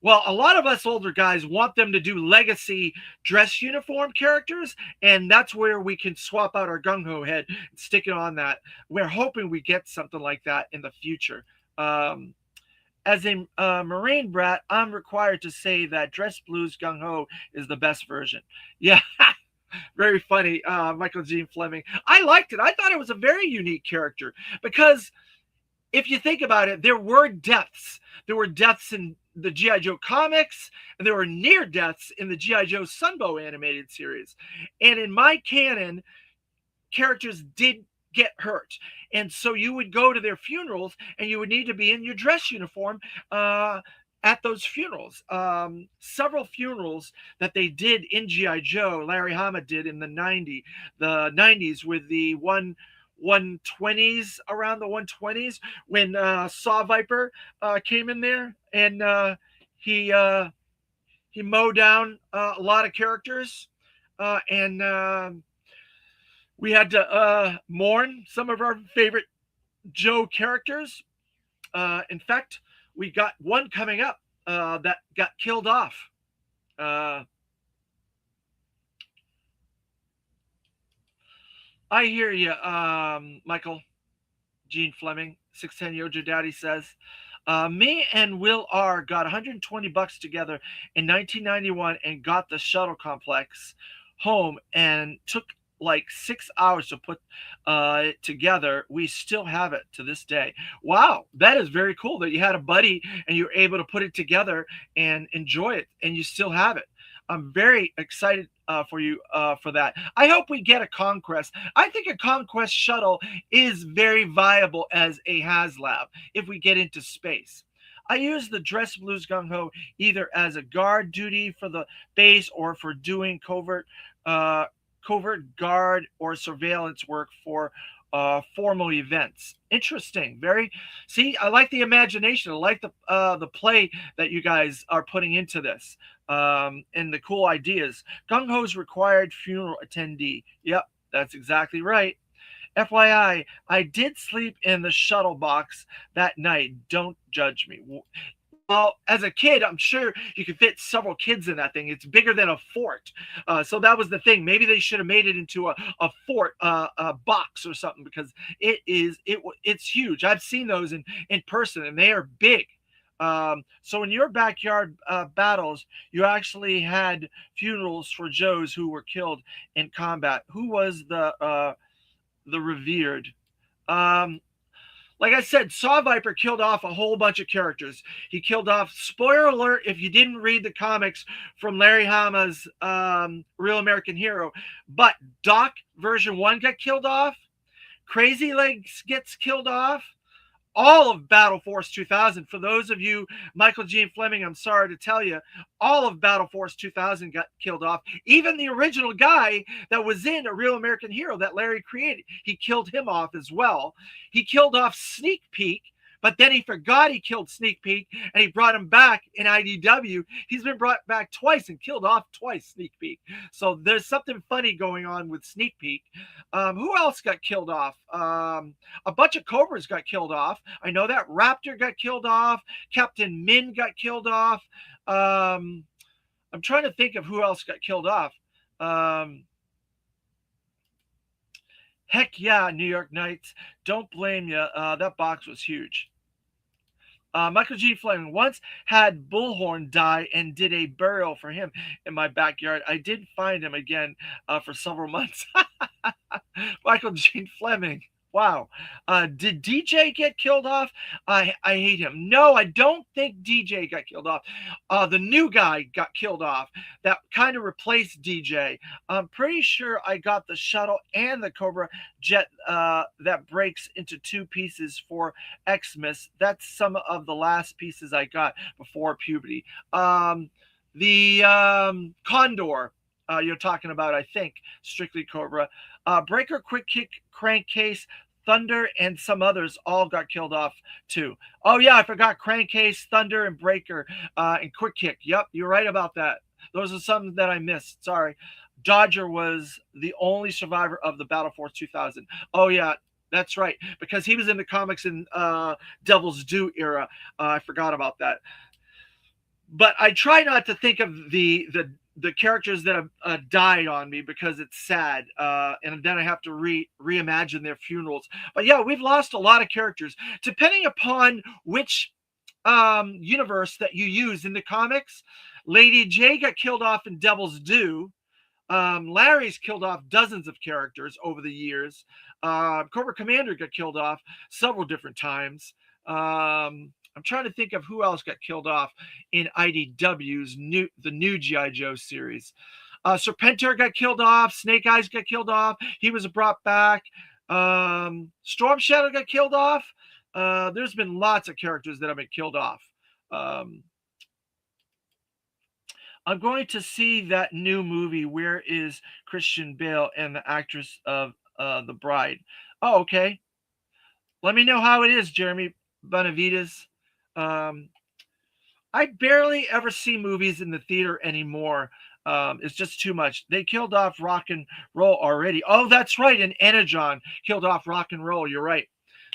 Well, a lot of us older guys want them to do legacy dress uniform characters, and that's where we can swap out our Gung Ho head and stick it on that. We're hoping we get something like that in the future. As a Marine brat, I'm required to say that Dress Blues Gung Ho is the best version. Yeah. Very funny, Michael Gene Fleming. I liked it. I thought it was a very unique character because if you think about it, there were deaths. There were deaths in the G.I. Joe comics, and there were near deaths in the G.I. Joe Sunbow animated series. And in my canon, characters did get hurt. And so you would go to their funerals, and you would need to be in your dress uniform at those funerals. Several funerals that they did in G.I. Joe, Larry Hama did in the 90s with the 120s, around the 120s, when Saw Viper came in there, and he mowed down a lot of characters, and we had to mourn some of our favorite Joe characters. In fact, we got one coming up that got killed off. I hear you, Michael Gene Fleming. 610 Yojo Daddy says, me and Will R got $120 together in 1991 and got the shuttle complex home and took like 6 hours to put it together. We still have it to this day. Wow, that is very cool that you had a buddy and you were able to put it together and enjoy it, and you still have it. I'm very excited for you for that. I hope we get a Conquest. I think a Conquest shuttle is very viable as a HasLab if we get into space. I use the Dress Blues Gung Ho either as a guard duty for the base or for doing covert guard or surveillance work for formal events. Interesting. See, I like the imagination. I like the play that you guys are putting into this, and the cool ideas. Gung Ho's required funeral attendee. Yep, that's exactly right. FYI, I did sleep in the shuttle box that night. Don't judge me. Well, as a kid, I'm sure you could fit several kids in that thing. It's bigger than a fort. So that was the thing. Maybe they should have made it into a fort, a box or something, because it's huge. I've seen those in person, and they are big. So in your backyard battles, you actually had funerals for Joes who were killed in combat. Who was the revered? Like I said, Saw Viper killed off a whole bunch of characters. He killed off, spoiler alert, if you didn't read the comics from Larry Hama's Real American Hero, but Doc version 1 got killed off. Crazy Legs gets killed off. all of Battle Force 2000. For those of you, Michael Gene Fleming, I'm sorry to tell you, all of Battle Force 2000 got killed off. Even the original guy that was in A Real American Hero that Larry created, he killed him off as well. He killed off Sneak Peek, but then he forgot he killed Sneak Peek, and he brought him back in IDW. He's been brought back twice and killed off twice, Sneak Peek. So there's something funny going on with Sneak Peek. Who else got killed off? A bunch of Cobras got killed off. I know that. Raptor got killed off. Captain Min got killed off. I'm trying to think of who else got killed off. Heck yeah, New York Knights. Don't blame you. That box was huge. Michael G. Fleming once had Bullhorn die and did a burial for him in my backyard. I did find him again for several months. Michael G. Fleming. Wow. Did DJ get killed off? I hate him. No, I don't think DJ got killed off. The new guy got killed off. That kind of replaced DJ. I'm pretty sure I got the shuttle and the Cobra jet that breaks into two pieces for Xmas. That's some of the last pieces I got before puberty. The Condor you're talking about, I think, Strictly Cobra. Breaker, Quick Kick, Crankcase, Thunder, and some others all got killed off too. Oh yeah, I forgot Crankcase, Thunder, and Breaker, and Quick Kick. Yep, you're right about that. Those are some that I missed. Sorry. Dodger was the only survivor of the Battle Force 2000. Oh yeah, that's right, because he was in the comics in Devil's Due era. I forgot about that. But I try not to think of the characters that have died on me because it's sad, and then I have to reimagine their funerals. But yeah, we've lost a lot of characters depending upon which universe that you use in the comics. Lady J got killed off in Devil's Due. Larry's killed off dozens of characters over the years. Cobra Commander got killed off several different times. I'm trying to think of who else got killed off in IDW's the new G.I. Joe series. Serpentor got killed off. Snake Eyes got killed off. He was brought back. Storm Shadow got killed off. There's been lots of characters that have been killed off. I'm going to see that new movie, Where is Christian Bale, and the actress of The Bride. Oh, okay. Let me know how it is, Jeremy Benavides. I barely ever see movies in the theater anymore. It's just too much. They killed off Rock and Roll already. Oh, that's right. And Energon killed off Rock and Roll. You're right.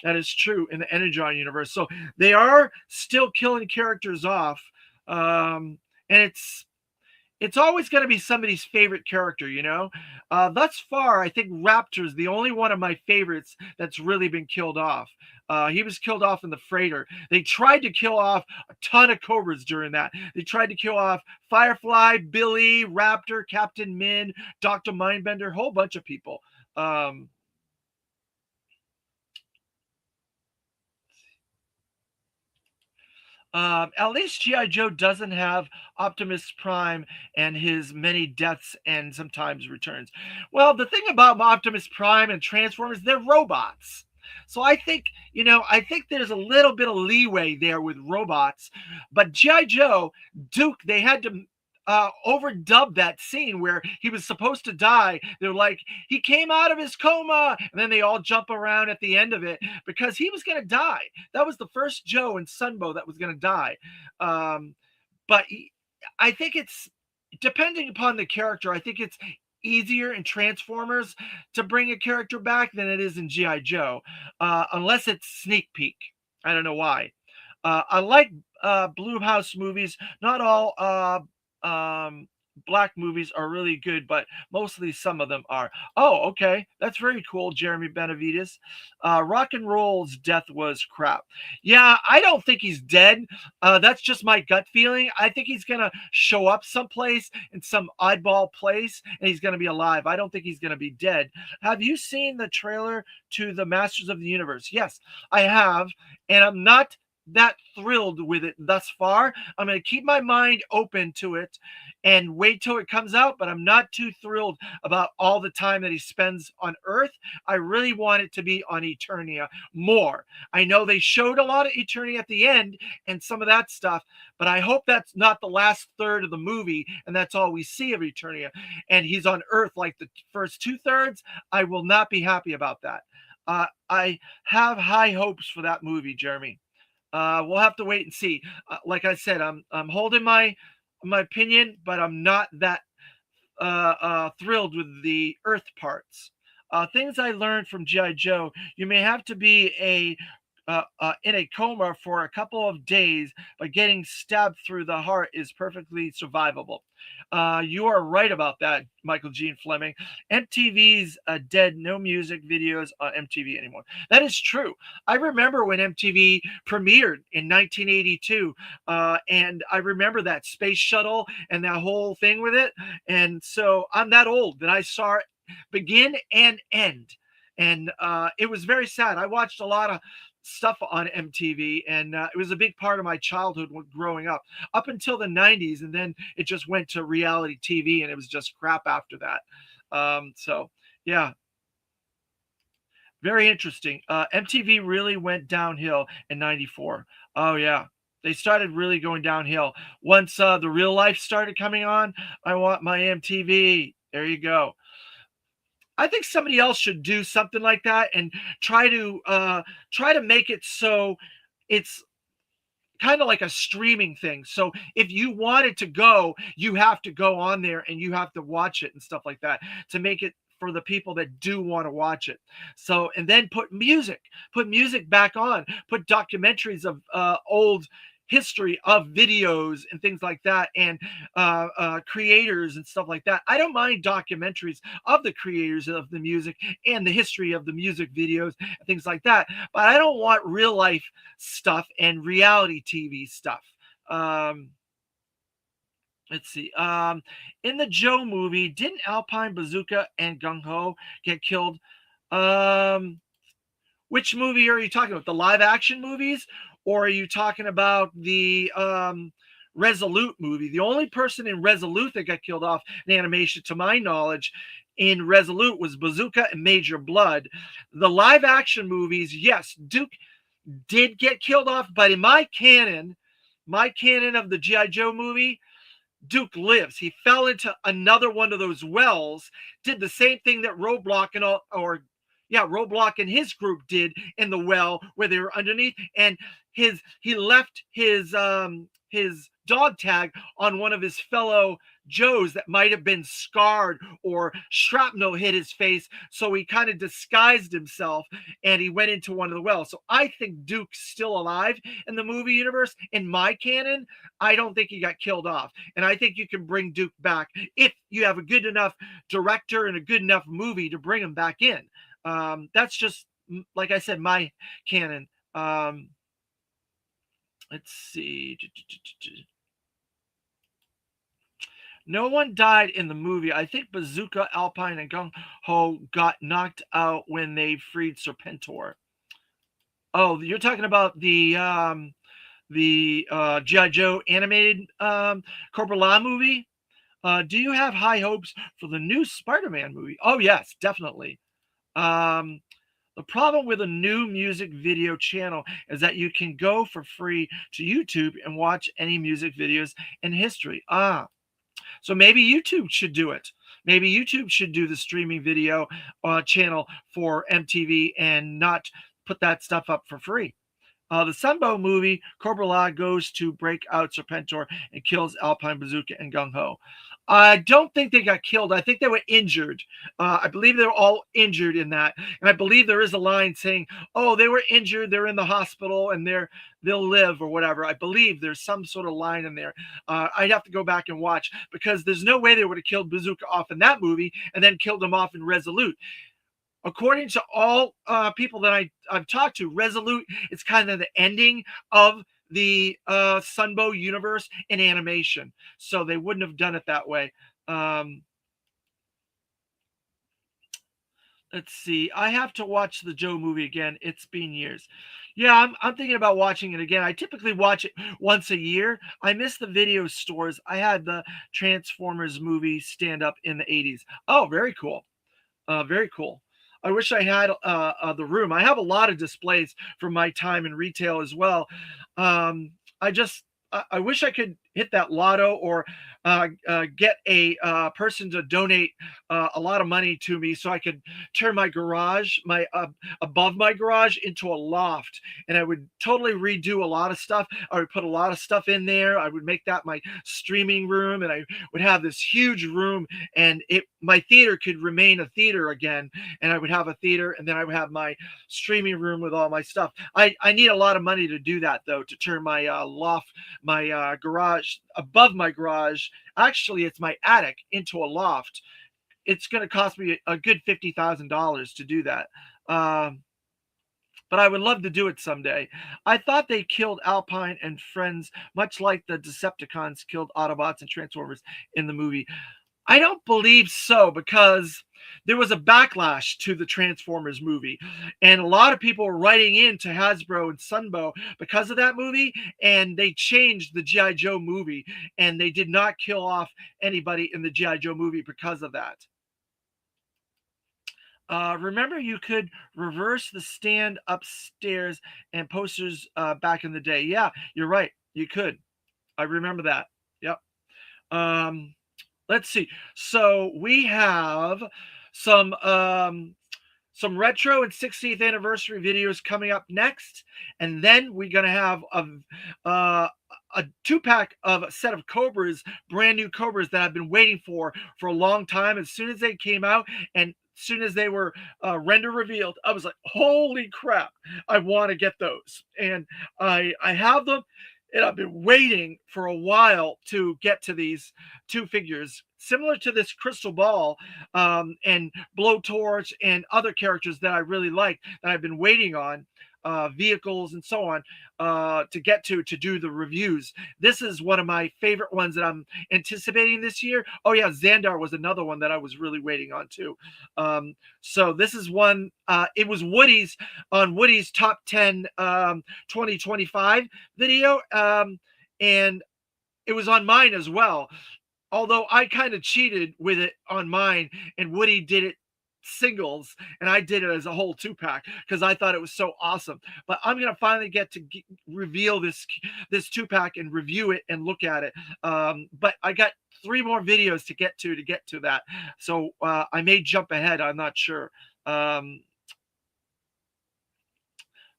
That is true in the Energon universe. So they are still killing characters off. And it's always going to be somebody's favorite character, you know. Thus far, I think Raptor's the only one of my favorites that's really been killed off. He was killed off in the Freighter. They tried to kill off a ton of Cobras during that. They tried to kill off Firefly, Billy, Raptor, Captain Min, Dr. Mindbender, a whole bunch of people. At least G.I. Joe doesn't have Optimus Prime and his many deaths and sometimes returns. Well, the thing about Optimus Prime and Transformers, they're robots. So I think there's a little bit of leeway there with robots. But G.I. Joe, Duke, they had to overdub that scene where he was supposed to die. They're like, he came out of his coma, and then they all jump around at the end of it because he was going to die. That was the first Joe in Sunbow that was going to die. But I think it's, depending upon the character, I think it's easier in Transformers to bring a character back than it is in G.I. Joe, unless it's Sneak Peek. I don't know why. I like Blue House movies. Not all black movies are really good, but mostly some of them are. Oh, okay. That's very cool, Jeremy Benavides. Rock and Roll's death was crap. Yeah, I don't think he's dead. That's just my gut feeling. I think he's going to show up someplace in some oddball place, and he's going to be alive. I don't think he's going to be dead. Have you seen the trailer to the Masters of the Universe? Yes, I have. And I'm not that thrilled with it thus far. I'm going to keep my mind open to it and wait till it comes out, but I'm not too thrilled about all the time that he spends on Earth. I really want it to be on Eternia more. I know they showed a lot of Eternia at the end and some of that stuff, but I hope that's not the last third of the movie and that's all we see of Eternia. And he's on Earth like the first 2/3. I will not be happy about that. I have high hopes for that movie, Jeremy. We'll have to wait and see. Like I said, I'm holding my opinion, but I'm not that thrilled with the Earth parts. Things I learned from GI Joe: you may have to be in a coma for a couple of days, but getting stabbed through the heart is perfectly survivable. You are right about that, Michael Gene Fleming. MTV's dead. No music videos on MTV anymore. That is true. I remember when MTV premiered in 1982, and I remember that space shuttle and that whole thing with it. And so I'm that old that I saw it begin and end. And it was very sad. I watched a lot of stuff on MTV, and it was a big part of my childhood growing up until the 90s, and then it just went to reality TV, and it was just crap after that. So yeah, very interesting. MTV really went downhill in '94. Oh yeah, they started really going downhill once the real life started coming on. I want my MTV. There you go. I think somebody else should do something like that and try to make it so it's kind of like a streaming thing. So if you wanted to go, you have to go on there and you have to watch it and stuff like that to make it for the people that do want to watch it. So, and then put music back on, put documentaries of old history of videos and things like that, and creators and stuff like that. I don't mind documentaries of the creators of the music and the history of the music videos and things like that, but I don't want real life stuff and reality TV stuff. um let's see. In the Joe movie, didn't Alpine Bazooka and Gung Ho get killed? um which movie are you talking about? The live action movies, or are you talking about the Resolute movie? The only person in Resolute that got killed off in animation, to my knowledge, in Resolute was Bazooka and Major Blood. The live action movies, yes, Duke did get killed off, but in my canon of the G.I. Joe movie, Duke lives. He fell into another one of those wells, did the same thing that Roadblock and his group did in the well where they were underneath, and he left his dog tag on one of his fellow Joes that might have been scarred, or shrapnel hit his face, so he kind of disguised himself and he went into one of the wells. So I think Duke's still alive in the movie universe. In my canon, I don't think he got killed off, and I think you can bring Duke back if you have a good enough director and a good enough movie to bring him back in. That's just, like I said, my canon. Let's see. No one died in the movie. I think Bazooka, Alpine, and Gung Ho got knocked out when they freed Serpentor. Oh, you're talking about the G.I. Joe animated Cobra-La movie? Do you have high hopes for the new Spider-Man movie? Oh, yes, definitely. The problem with a new music video channel is that you can go for free to YouTube and watch any music videos in history. So maybe YouTube should do it. Maybe YouTube should do the streaming video channel for MTV and not put that stuff up for free. The Sunbow movie, Cobra-La goes to break out Serpentor and kills Alpine Bazooka and Gung Ho. I don't think they got killed. I think they were injured. I believe they were all injured in that. And I believe there is a line saying, oh, they were injured, they're in the hospital, and they'll live or whatever. I believe there's some sort of line in there. I'd have to go back and watch, because there's no way they would have killed Bazooka off in that movie and then killed him off in Resolute. According to all people that I've talked to, Resolute is kind of the ending of the Sunbow universe in animation. So they wouldn't have done it that way. Let's see. I have to watch the Joe movie again. It's been years. Yeah, I'm thinking about watching it again. I typically watch it once a year. I miss the video stores. I had the Transformers movie stand up in the 80s. Oh, very cool. Very cool. I wish I had the room. I have a lot of displays from my time in retail as well. I just I wish I could hit that lotto or get a person to donate a lot of money to me so I could turn my garage, my above my garage, into a loft, and I would totally redo a lot of stuff. I would put a lot of stuff in there. I would make that my streaming room, and I would have this huge room, and it my theater could remain a theater again, and I would have a theater, and then I would have my streaming room with all my stuff. I need a lot of money to do that though, to turn my loft, my garage above my garage, actually it's my attic, into a loft. It's going to cost me a good $50,000 to do that. But I would love to do it someday. I thought they killed Alpine and friends, much like the Decepticons killed Autobots and Transformers in the movie. I don't believe so, because there was a backlash to the Transformers movie, and a lot of people were writing in to Hasbro and Sunbow because of that movie, and they changed the G.I. Joe movie, and they did not kill off anybody in the G.I. Joe movie because of that. Remember, you could reverse the stand upstairs and posters back in the day. Yeah, you're right. You could. I remember that. Yep. Let's see. So we have some retro and 60th anniversary videos coming up next, and then we're gonna have a 2-pack of a set of Cobras, brand new Cobras that I've been waiting for a long time. As soon as they came out, and as soon as they were render revealed, I was like, holy crap, I want to get those. And I have them, and I've been waiting for a while to get to these two figures, similar to this Crystal Ball and Blowtorch and other characters that I really like, that I've been waiting on, vehicles and so on, to get to do the reviews. This is one of my favorite ones that I'm anticipating this year. Oh yeah, Xandar was another one that I was really waiting on too. So this is one, it was Woody's, on Woody's top 10 2025 video, and it was on mine as well, although I kind of cheated with it on mine, and Woody did it singles, and I did it as a whole 2-pack because I thought it was so awesome. But I'm gonna finally get to reveal this 2-pack and review it and look at it. But I got 3 more videos to get to that, so I may jump ahead. I'm not sure.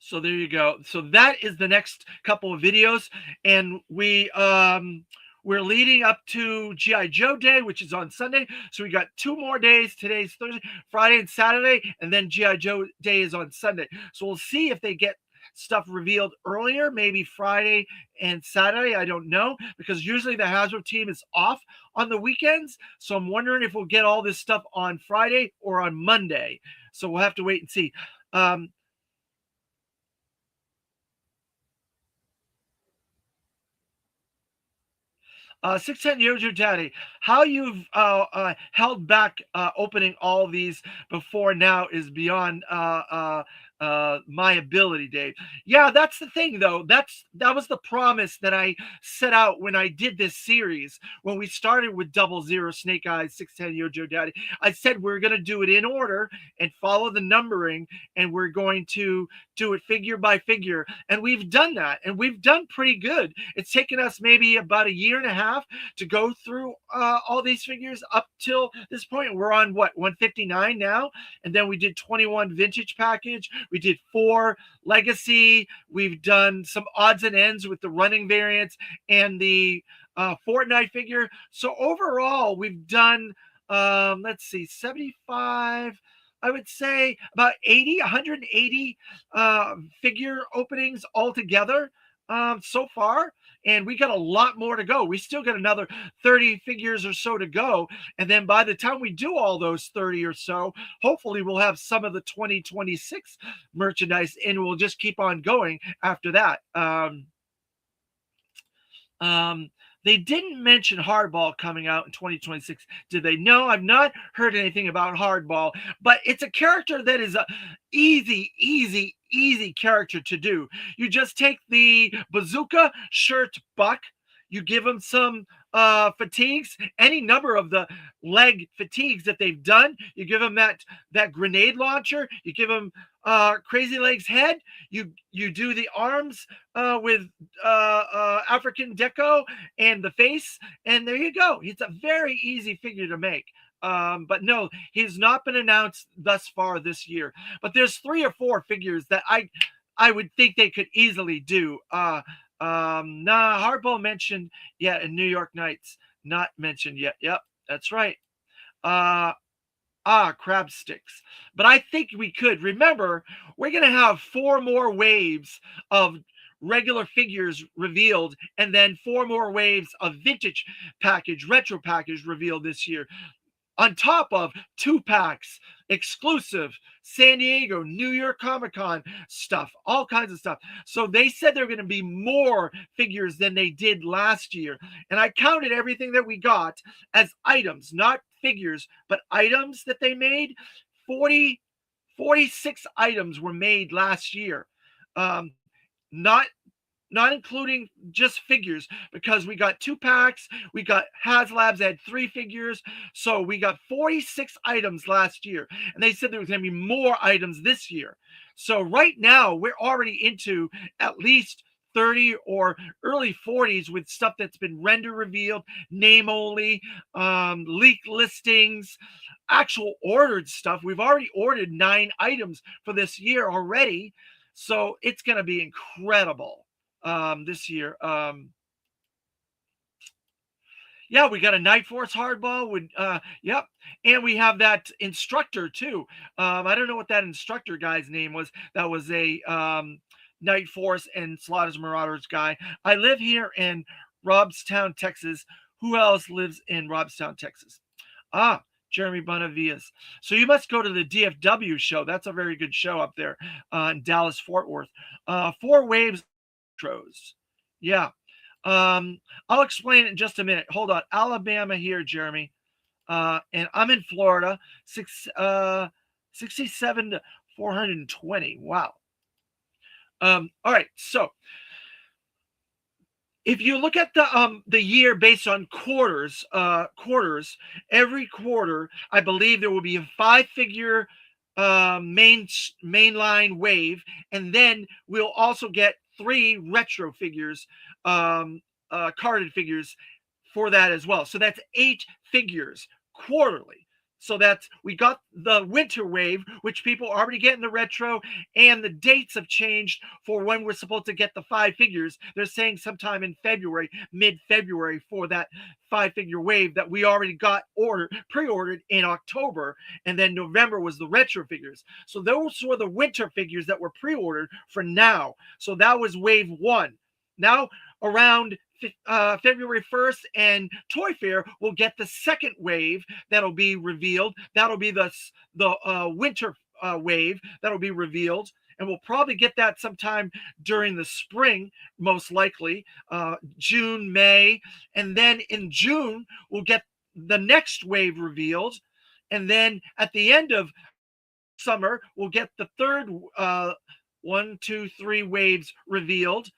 So there you go. So that is the next couple of videos, and we're leading up to G.I. Joe Day, which is on Sunday. So we got 2 more days. Today's Thursday, Friday, and Saturday, and then G.I. Joe Day is on Sunday. So we'll see if they get stuff revealed earlier, maybe Friday and Saturday. I don't know, because usually the Hasbro team is off on the weekends. So I'm wondering if we'll get all this stuff on Friday or on Monday. So we'll have to wait and see. 610 Yojo Daddy, how you've held back opening all these before now is beyond my ability, Dave. Yeah, that's the thing, though. That was the promise that I set out when I did this series. When we started with 00 Snake Eyes, 610 Yojo Daddy, I said we're going to do it in order and follow the numbering, and we're going to do it figure by figure. And we've done that, and we've done pretty good. It's taken us maybe about a year and a half to go through all these figures up till this point. We're on what, 159 now, and then we did 21 vintage package. We did 4 legacy. We've done some odds and ends with the running variants and the Fortnite figure. So overall, we've done, let's see, 75, I would say about 180 figure openings altogether so far. And we got a lot more to go. We still got another 30 figures or so to go. And then by the time we do all those 30 or so, hopefully we'll have some of the 2026 merchandise, and we'll just keep on going after that. They didn't mention Hardball coming out in 2026. Did they? No, I've not heard anything about Hardball, but it's a character that is a easy character to do. You just take the bazooka shirt buck, you give him some fatigues, any number of the leg fatigues that they've done. You give him that grenade launcher. You give him Crazy Legs head. You do the arms with African deco and the face, and there you go. It's a very easy figure to make. But no, he's not been announced thus far this year. But there's 3 or 4 figures that I would think they could easily do. Hardball mentioned yet, and New York Knights not mentioned yet. Yep, that's right. Crab sticks. But I think we could. Remember, we're going to have 4 more waves of regular figures revealed, and then 4 more waves of vintage package, retro package revealed this year. On top of 2-packs, exclusive San Diego, New York Comic-Con stuff, all kinds of stuff. So they said there are going to be more figures than they did last year. And I counted everything that we got as items, not figures, but items that they made. 46 items were made last year. Not including just figures, because we got 2-packs, we got HasLabs had 3 figures, so we got 46 items last year, and they said there was going to be more items this year. So right now we're already into at least 30 or early 40s with stuff that's been render revealed, name only, leaked listings, actual ordered stuff. We've already ordered 9 items for this year already, so it's going to be incredible. This year. Yeah, we got a Night Force Hardball with yep, and we have that instructor too. I don't know what that instructor guy's name was. That was a Night Force and Slaughters Marauders guy. I live here in Robstown, Texas. Who else lives in Robstown, Texas? Jeremy Bonavias. So you must go to the DFW show. That's a very good show up there in Dallas, Fort Worth. 4 waves. Yeah. I'll explain it in just a minute. Hold on. Alabama here, Jeremy. And I'm in Florida. 67 to 420. Wow. All right. So if you look at the year based on quarters, every quarter, I believe there will be a 5-figure mainline wave, and then we'll also get 3 retro figures, carded figures for that as well. So that's 8 figures quarterly. So that's, we got the winter wave, which people are already getting the retro, and the dates have changed for when we're supposed to get the 5 figures. They're saying sometime in February, mid-February, for that 5-figure wave that we already got pre-ordered in October, and then November was the retro figures. So those were the winter figures that were pre-ordered for now. So that was wave 1. Now around February 1st and Toy Fair, we'll get the second wave that'll be revealed. That'll be the winter wave that'll be revealed, and we'll probably get that sometime during the spring, most likely June, May, and then in June we'll get the next wave revealed, and then at the end of summer we'll get the third 1, 2, 3 waves revealed.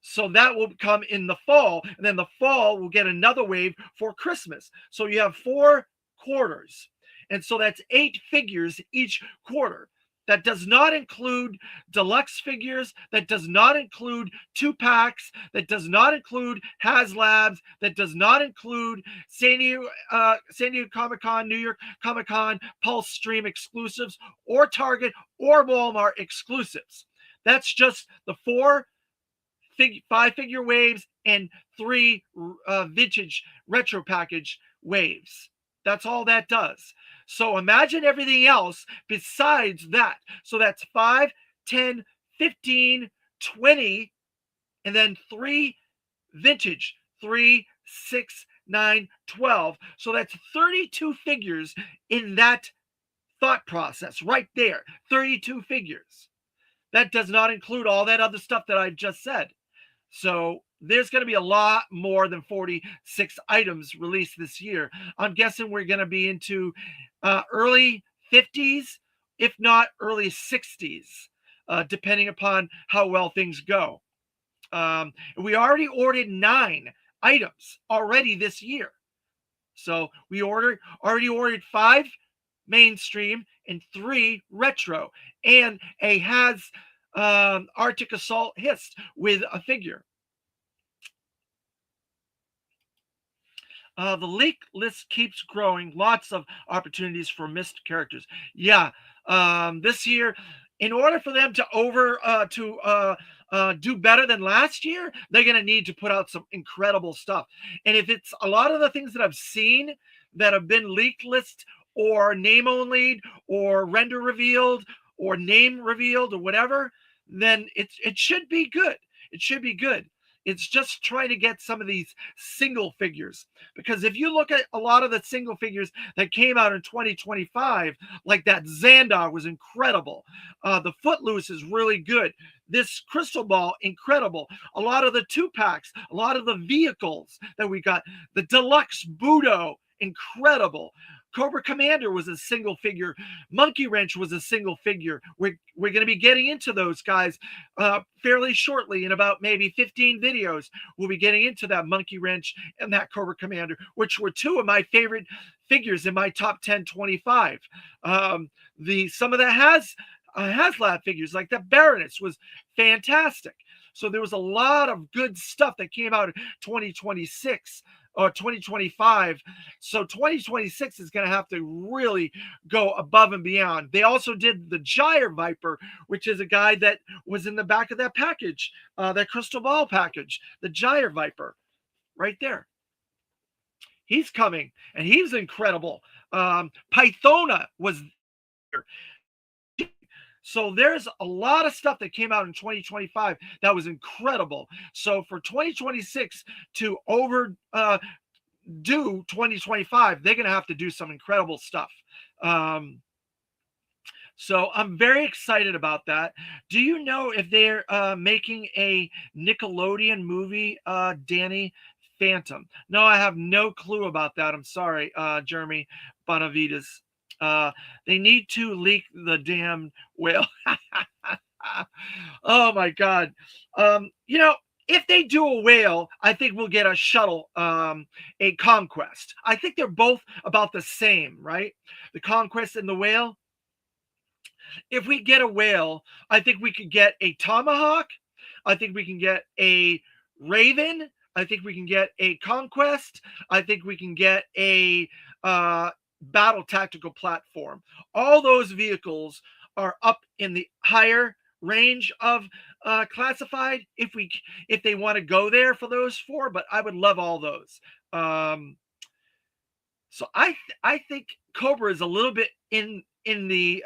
So that will come in the fall, and then the fall will get another wave for Christmas. So you have 4 quarters, and so that's 8 figures each quarter. That does not include deluxe figures. That does not include 2-packs. That does not include HasLabs. That does not include San Diego Comic-Con, New York Comic-Con, Pulse Stream exclusives, or Target or Walmart exclusives. That's just the 5-figure waves and 3 vintage retro package waves. That's all that does. So imagine everything else besides that. So that's 5, 10, 15, 20, and then 3 vintage, 3, 6, 9, 12. So that's 32 figures in that thought process right there. 32 figures. That does not include all that other stuff that I just said. So there's going to be a lot more than 46 items released this year. I'm guessing we're going to be into early 50s, if not early 60s, depending upon how well things go. We already ordered 9 items already this year. So we already ordered 5 mainstream and 3 retro, and a has Arctic Assault Hist with a figure. The leak list keeps growing. Lots of opportunities for missed characters. Yeah, this year, in order for them to do better than last year, they're going to need to put out some incredible stuff. And if it's a lot of the things that I've seen that have been leaked list or name only or render revealed or name revealed or whatever, then it should be good. It should be good. It's just trying to get some of these single figures, because if you look at a lot of the single figures that came out in 2025, like that Xandar was incredible. The Footloose is really good. This Crystal Ball, incredible. A lot of the 2-packs, a lot of the vehicles that we got, the Deluxe Budo, incredible. Cobra Commander was a single figure. Monkey Wrench was a single figure. We're going to be getting into those guys fairly shortly. In about maybe 15 videos, we'll be getting into that Monkey Wrench and that Cobra Commander, which were 2 of my favorite figures in my top 10 25. Some of the HasLab figures, like that Baroness, was fantastic. So there was a lot of good stuff that came out in 2026 or 2025. So 2026 is going to have to really go above and beyond. They also did the Gyre Viper, which is a guy that was in the back of that package, that Crystal Ball package, the Gyre Viper right there. He's coming, and he's incredible. Pythona was there. So there's a lot of stuff that came out in 2025 that was incredible. So for 2026 to overdo 2025, they're going to have to do some incredible stuff. So I'm very excited about that. Do you know if they're making a Nickelodeon movie, Danny Phantom? No, I have no clue about that. I'm sorry, Jeremy Bonavides. They need to leak the damn whale. Oh my God. If they do a whale, I think we'll get a shuttle, a Conquest. I think they're both about the same, right? The Conquest and the whale. If we get a whale, I think we could get a Tomahawk. I think we can get a Raven. I think we can get a Conquest. I think we can get a battle tactical platform. All those vehicles are up in the higher range of classified if they want to go there for those 4, but I would love all those. So I think Cobra is a little bit in the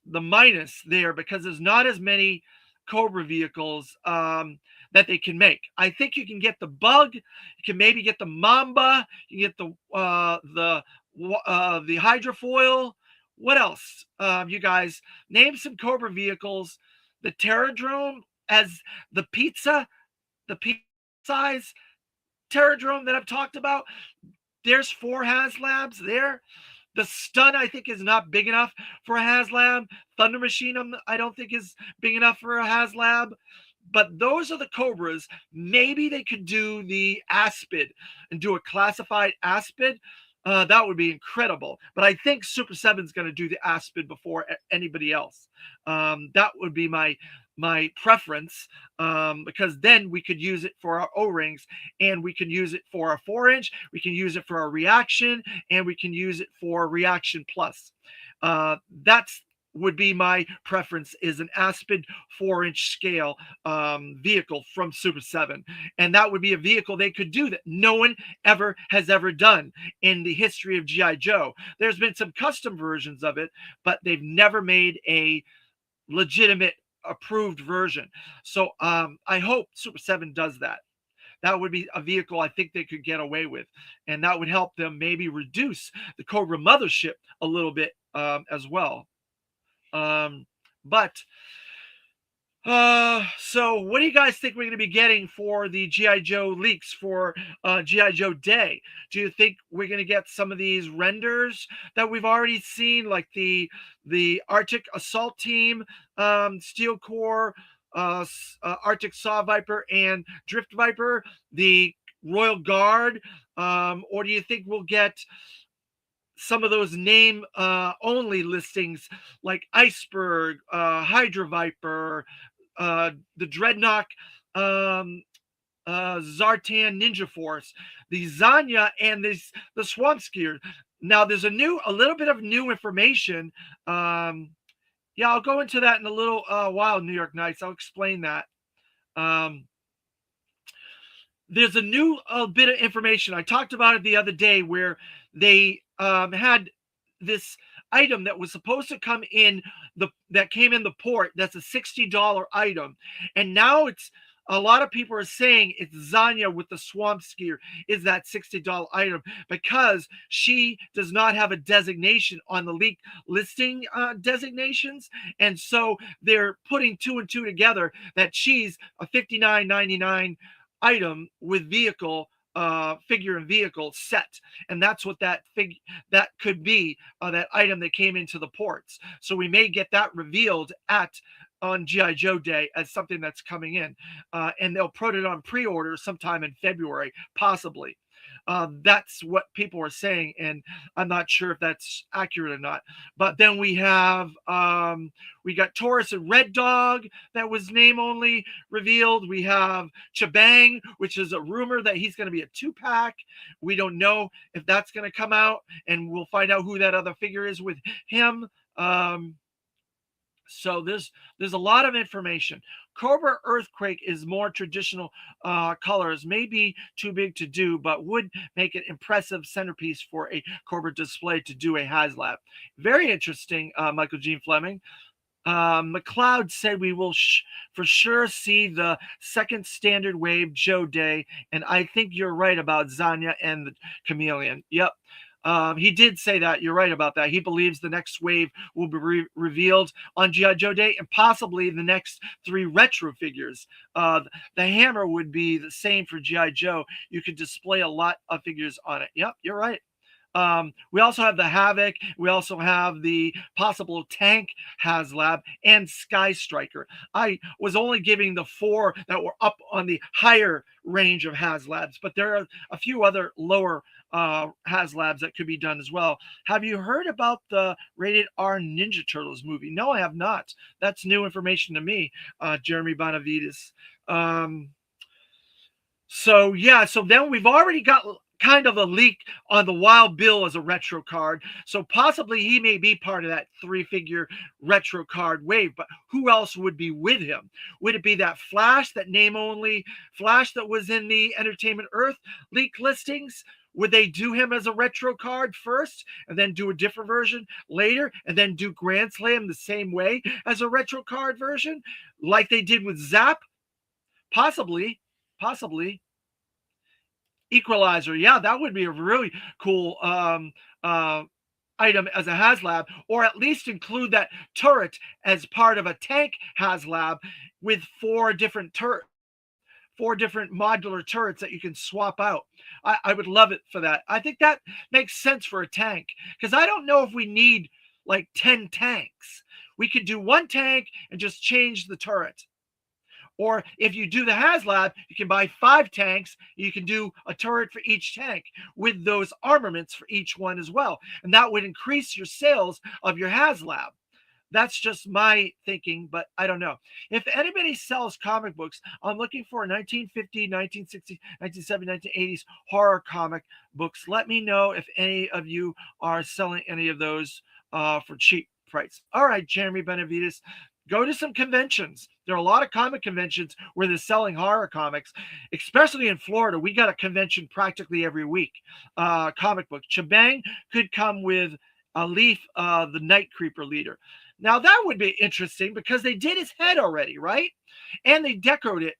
minus there, because there's not as many Cobra vehicles that they can make. I think you can get the Bug, you can maybe get the Mamba, you can get the Hydrofoil. What else? You guys name some Cobra vehicles. The Terradrome as the pizza size Terradrome that I've talked about. There's 4 HasLabs there. The Stun, I think, is not big enough for a HasLab. Thunder Machine, I don't think is big enough for a HasLab. But those are the Cobras. Maybe they could do the Aspid and do a classified Aspid. That would be incredible. But I think Super 7 is going to do the Aspid before anybody else. That would be my preference, because then we could use it for our O-rings, and we can use it for our 4-inch, we can use it for our reaction, and we can use it for reaction plus. That's would be my preference, is an Aspid 4-inch scale vehicle from Super 7. And that would be a vehicle they could do that no one has ever done in the history of G.I. Joe. There's been some custom versions of it, but they've never made a legitimate approved version. So I hope Super 7 does that. That would be a vehicle I think they could get away with. And that would help them maybe reduce the Cobra mothership a little bit as well. But So what do you guys think we're going to be getting for the G.I. Joe leaks for G.I. Joe Day? Do you think we're going to get some of these renders that we've already seen, like the Arctic Assault Team, Steel Corps, Arctic Saw Viper, and Drift Viper, the Royal Guard? Or do you think we'll get some of those name only listings like Iceberg, Hydra Viper, the Dreadnought, um, Zartan Ninja Force, the Zanya, and the Swamp Skier. Now there's a little bit of new information. Yeah, I'll go into that in a little while, New York Knights. I'll explain that. There's a new bit of information. I talked about it the other day where they had this item that was supposed to come in that came in the port. That's a $60 item, and now it's a lot of people are saying it's Zanya with the Swamp Skier is that $60 item because she does not have a designation on the leak listing designations, and so they're putting two and two together that she's a $59.99 item with vehicle figure and vehicle set, and that's what that could be, that item that came into the ports. So we may get that revealed on G.I. Joe Day as something that's coming in, and they'll put it on pre-order sometime in February, possibly. That's what people are saying, and I'm not sure if that's accurate or not. But then we got Taurus and Red Dog that was name only revealed. We have Chabang, which is a rumor that he's going to be a 2-pack. We don't know if that's going to come out, and we'll find out who that other figure is with him. So there's a lot of information. Cobra Earthquake is more traditional colors, may be too big to do, but would make an impressive centerpiece for a Cobra display to do a HasLab. Very interesting, Michael Gene Fleming. McLeod said we will for sure see the second Standard Wave Joe Day, and I think you're right about Zanya and the Chameleon. Yep. He did say that. You're right about that. He believes the next wave will be revealed on G.I. Joe Day, and possibly the next 3 retro figures. The hammer would be the same for G.I. Joe. You could display a lot of figures on it. Yep, you're right. We also have the Havoc. We also have the possible Tank HasLab and Sky Striker. I was only giving the 4 that were up on the higher range of HasLabs, but there are a few other lower HasLabs that could be done as well. Have you heard about the Rated R Ninja Turtles movie? No, I have not. That's new information to me, Jeremy Bonavides. So then we've already got kind of a leak on the Wild Bill as a retro card. So possibly he may be part of that 3-figure retro card wave, but who else would be with him? Would it be that Flash, that name only Flash that was in the Entertainment Earth leak listings? Would they do him as a retro card first and then do a different version later and then do Grand Slam the same way as a retro card version like they did with Zap? Possibly. Equalizer, yeah, that would be a really cool item as a HasLab, or at least include that turret as part of a Tank HasLab with 4 different modular turrets that you can swap out. I would love it for that. I think that makes sense for a tank, because I don't know if we need like 10 tanks. We could do 1 tank and just change the turret. Or if you do the HasLab, you can buy 5 tanks. You can do a turret for each tank with those armaments for each one as well. And that would increase your sales of your HasLab. That's just my thinking, but I don't know. If anybody sells comic books, I'm looking for 1950, 1960, 1970, 1980s horror comic books. Let me know if any of you are selling any of those for cheap price. All right, Jeremy Benavides. Go to some conventions. There are a lot of comic conventions where they're selling horror comics, especially in Florida. We got a convention practically every week. Comic book. Chabang could come with a Leaf, the Night Creeper leader. Now that would be interesting because they did his head already, right? and they decorate it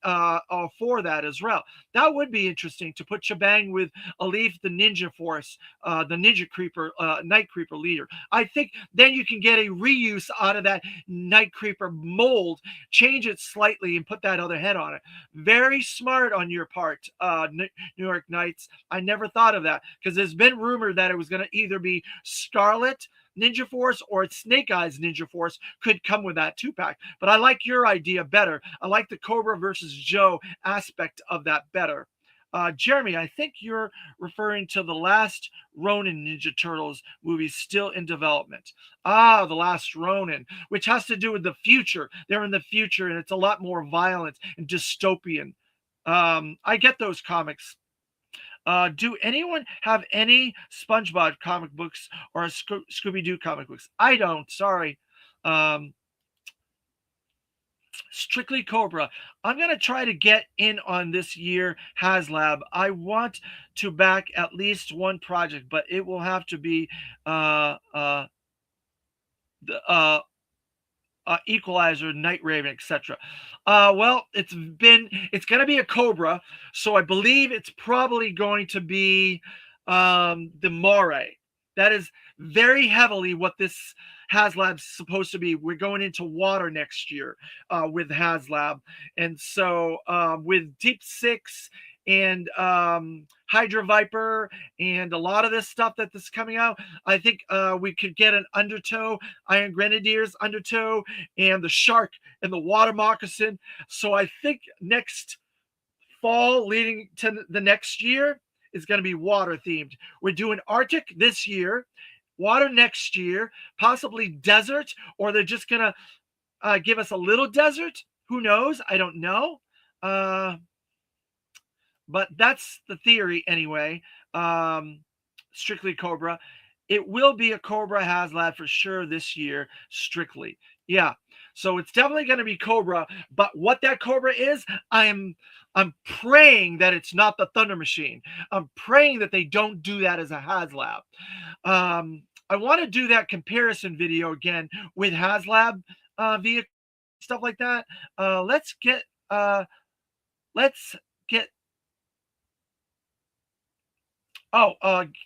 for that as well. That would be interesting to put Shebang with Alif, the Ninja Force, the Ninja Creeper, Night Creeper leader. I think then you can get a reuse out of that Night Creeper mold, change it slightly, and put that other head on it. Very smart on your part, New York Knights. I never thought of that because there's been rumor that it was going to either be Scarlet Ninja Force or Snake Eyes Ninja Force could come with that 2-pack. But I like your idea better. I like the Cobra versus Joe aspect of that better. Jeremy, I think you're referring to the last Ronin Ninja Turtles movie still in development. The last Ronin, which has to do with the future. They're in the future and it's a lot more violent and dystopian. I get those comics. Do anyone have any SpongeBob comic books or Scooby-Doo comic books? I don't. Sorry. Strictly Cobra. I'm going to try to get in on this year HasLab. I want to back at least one project, but it will have to be the Equalizer, Night Raven, etc. Well, it's going to be a Cobra, so I believe it's probably going to be the Moray. That is very heavily what this HasLab's supposed to be. We're going into water next year with HasLab, and so with Deep Six and Hydra Viper and a lot of this stuff that's coming out, I think we could get an Undertow, Iron Grenadiers Undertow, and the Shark and the Water Moccasin. So I think next fall leading to the next year is going to be water themed. We're doing Arctic this year, water next year, possibly desert, or they're just going to give us a little desert. Who knows? I don't know. But that's the theory anyway. Strictly Cobra. It will be a Cobra HasLab for sure this year, strictly. Yeah. So it's definitely going to be Cobra. But what that Cobra is, I'm praying that it's not the Thunder Machine. I'm praying that they don't do that as a HasLab. I want to do that comparison video again with HasLab vehicle stuff like that. Let's get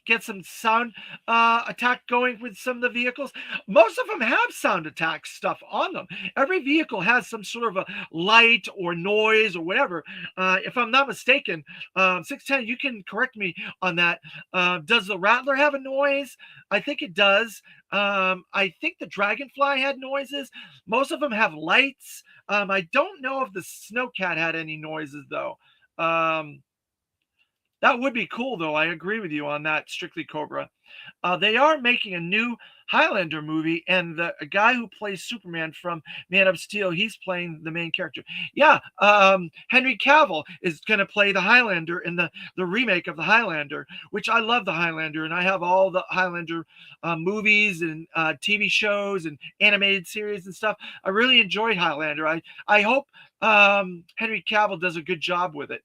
get some sound attack going with some of the vehicles. Most of them have sound attack stuff on them. Every vehicle has some sort of a light or noise or whatever. If I'm not mistaken, 610, you can correct me on that. Does the Rattler have a noise? I think it does. I think the Dragonfly had noises. Most of them have lights. I don't know if the Snowcat had any noises, though. That would be cool, though. I agree with you on that, Strictly Cobra. They are making a new Highlander movie, and the guy who plays Superman from Man of Steel, he's playing the main character. Yeah, Henry Cavill is going to play the Highlander in the remake of the Highlander, which I love the Highlander, and I have all the Highlander movies and TV shows and animated series and stuff. I really enjoyed Highlander. I hope Henry Cavill does a good job with it.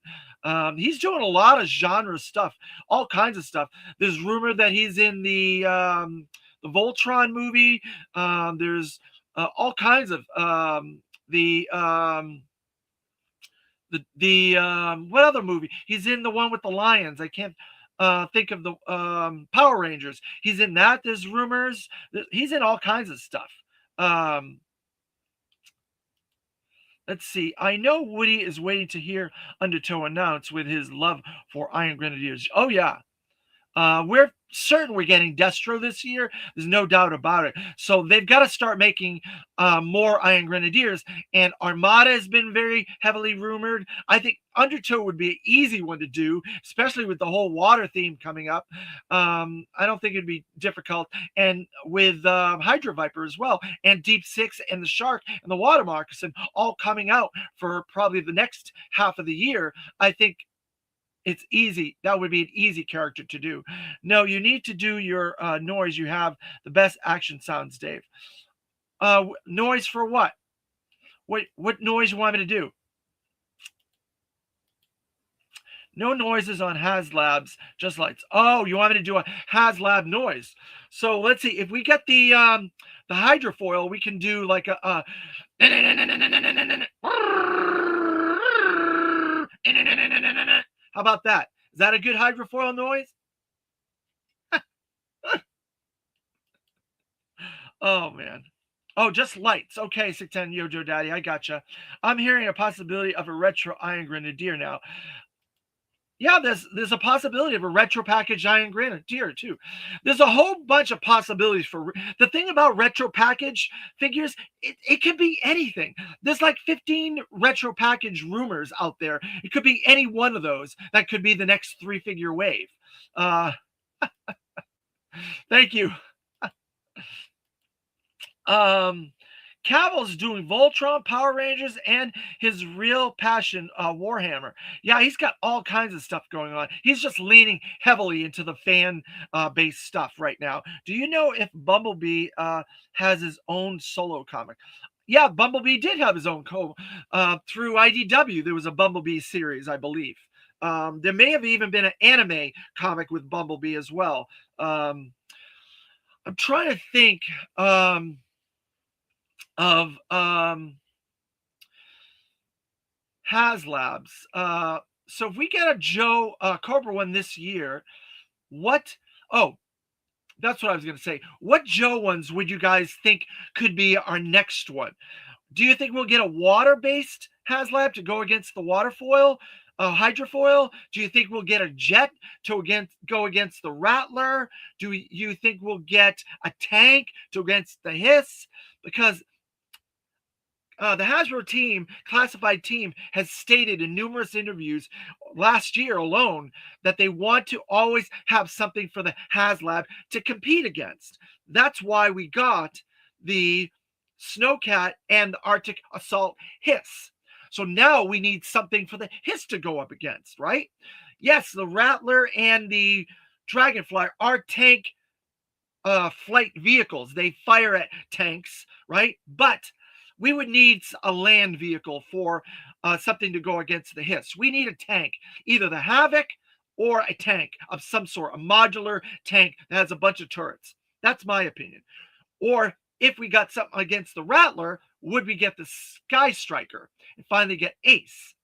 He's doing a lot of genre stuff, all kinds of stuff. There's rumor that he's in the Voltron movie. There's all kinds of what other movie? He's in the one with the lions. I can't think of the Power Rangers. He's in that. There's rumors. He's in all kinds of stuff. Let's see. I know Woody is waiting to hear Undertow announce with his love for Iron Grenadiers. Oh, yeah. We're certain we're getting Destro this year. There's no doubt about it. So they've got to start making more Iron Grenadiers. And Armada has been very heavily rumored. I think Undertow would be an easy one to do, especially with the whole water theme coming up. I don't think it'd be difficult. And with Hydra Viper as well, and Deep Six and the Shark and the Water Moccasin all coming out for probably the next half of the year, I think it's easy. That would be an easy character to do. No, you need to do your noise. You have the best action sounds, Dave. Noise for what? What noise you want me to do? No noises on HasLabs, just lights. Oh, you want me to do a HasLab noise? So let's see. If we get the hydrofoil, we can do like a how about that? Is that a good hydrofoil noise? Oh man. Oh, just lights. Okay, 610 Yojo Daddy, I gotcha. I'm hearing a possibility of a retro Iron Grenadier now. Yeah, there's a possibility of a retro package Iron Grenadier too. There's a whole bunch of possibilities for the thing about retro package figures. It can be anything. There's like 15 retro package rumors out there. It could be any one of those. That could be the next 3-figure wave. Thank you. Cavill's doing Voltron, Power Rangers, and his real passion, Warhammer. Yeah, he's got all kinds of stuff going on. He's just leaning heavily into the fan-based stuff right now. Do you know if Bumblebee has his own solo comic? Yeah, Bumblebee did have his own through IDW. There was a Bumblebee series, I believe. There may have even been an anime comic with Bumblebee as well. I'm trying to think of HasLabs. So if we get a Joe Cobra one this year, what? Oh, that's what I was going to say. What Joe ones would you guys think could be our next one? Do you think we'll get a water-based HasLab to go against the waterfoil, hydrofoil? Do you think we'll get a jet to go against the Rattler? Do you think we'll get a tank to against the Hiss? Because the Hasbro team, classified team, has stated in numerous interviews last year alone that they want to always have something for the HasLab to compete against. That's why we got the Snowcat and the Arctic Assault Hiss. So now we need something for the Hiss to go up against, right? Yes, the Rattler and the Dragonfly are tank flight vehicles. They fire at tanks, right? But we would need a land vehicle for something to go against the Hiss. We need a tank, either the Havoc or a tank of some sort, a modular tank that has a bunch of turrets. That's my opinion. Or if we got something against the Rattler, would we get the Sky Striker and finally get Ace?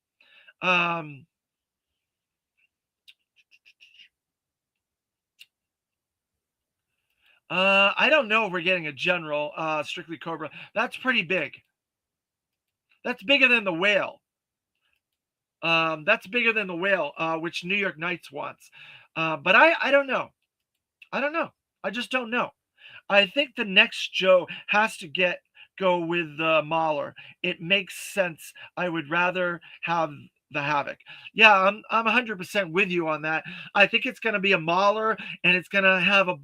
I don't know if we're getting a general Strictly Cobra. That's pretty big. That's bigger than the Whale. That's bigger than the Whale, which New York Knights wants. But I don't know. I don't know. I just don't know. I think the next Joe has to go with Mahler. It makes sense. I would rather have the Havoc. Yeah, I'm 100% with you on that. I think it's going to be a Mahler, and it's going to have a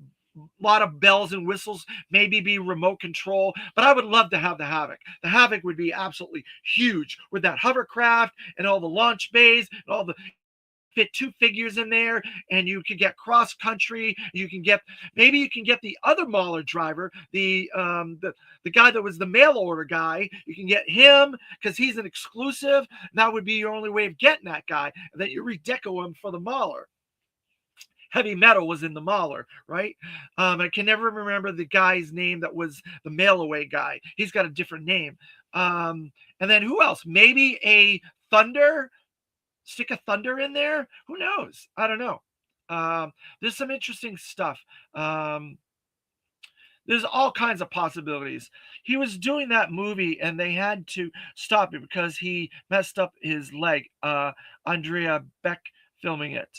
lot of bells and whistles, maybe be remote control, but I would love to have the Havoc. The Havoc would be absolutely huge with that hovercraft and all the launch bays and all the fit 2 figures in there, and you could get cross country. You can get the other Mahler driver, the guy that was the mail order guy. You can get him because he's an exclusive. That would be your only way of getting that guy. And then you redeco him for the Mahler. Heavy Metal was in the Mahler, right? I can never remember the guy's name that was the mail away guy. He's got a different name. And then who else? Maybe a Thunder. Stick a Thunder in there. Who knows? I don't know. There's some interesting stuff. There's all kinds of possibilities. He was doing that movie and they had to stop it because he messed up his leg. Andrea Beck filming it.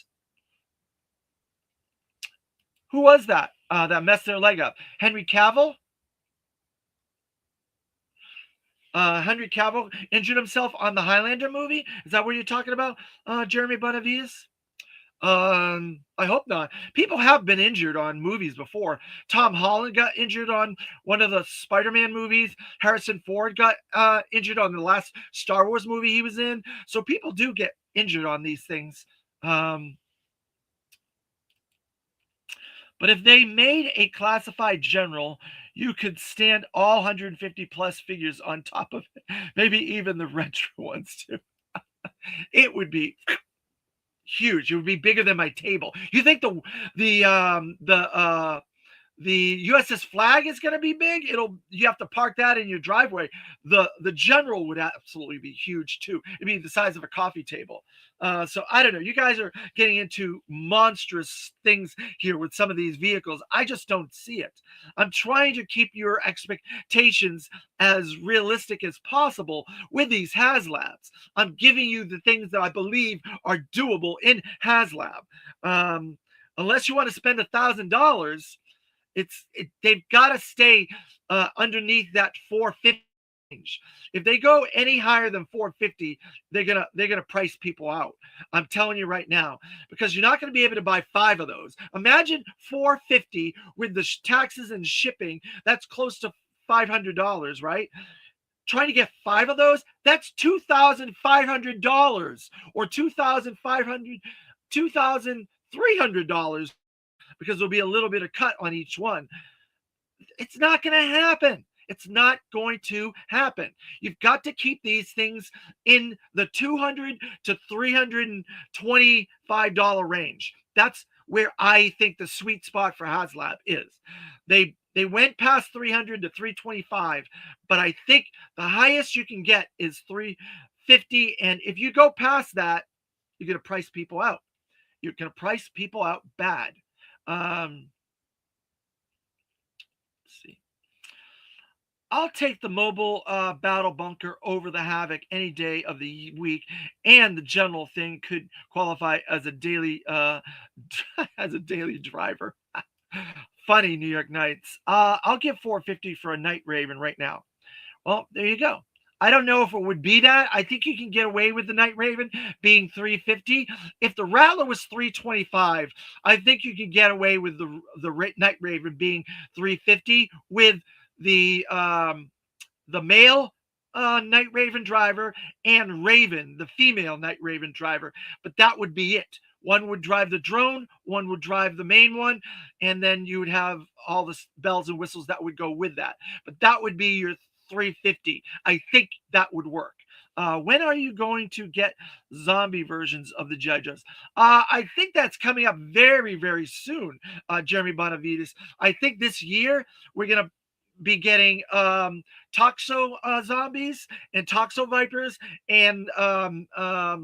Who was that that messed their leg up? Henry Cavill? Henry Cavill injured himself on the Highlander movie? Is that what you're talking about, Jeremy Bonavides? I hope not. People have been injured on movies before. Tom Holland got injured on one of the Spider-Man movies. Harrison Ford got injured on the last Star Wars movie he was in. So people do get injured on these things. But if they made a classified general, you could stand all 150 plus figures on top of it. Maybe even the retro ones too. It would be huge. It would be bigger than my table. You think the USS Flag is going to be big? You have to park that in your driveway. The General would absolutely be huge too. It'd be the size of a coffee table. So I don't know. You guys are getting into monstrous things here with some of these vehicles. I just don't see it. I'm trying to keep your expectations as realistic as possible with these HasLabs. I'm giving you the things that I believe are doable in HasLab. Unless you want to spend $1,000, they've got to stay underneath that 450 range. If they go any higher than 450, they're gonna price people out. I'm telling you right now, because you're not going to be able to buy 5 of those. Imagine 450 with the taxes and shipping. That's close to $500, right? Trying to get 5 of those, that's $2,500 or $2,300, because there'll be a little bit of cut on each one. It's not going to happen. It's not going to happen. You've got to keep these things in the $200 to $325 range. That's where I think the sweet spot for HasLab is. They went past 300 to 325, but I think the highest you can get is 350. And if you go past that, you're going to price people out. You're going to price people out bad. Let's see. I'll take the mobile battle bunker over the Havoc any day of the week, and the General thing could qualify as a daily driver. Funny, New York Knights. I'll give 450 for a Night Raven right now. Well, there you go. I don't know if it would be that. I think you can get away with the Night Raven being 350. If the Rattler was 325, I think you can get away with the Night Raven being 350 with the male Night Raven driver and Raven, the female Night Raven driver. But that would be it. One would drive the drone, one would drive the main one, and then you would have all the bells and whistles that would go with that. But that would be your 350. I think that would work. When are you going to get zombie versions of the G.I. Joes? I think that's coming up very, very soon, Jeremy Bonavides. I think this year we're going to be getting Toxo zombies and Toxo Vipers and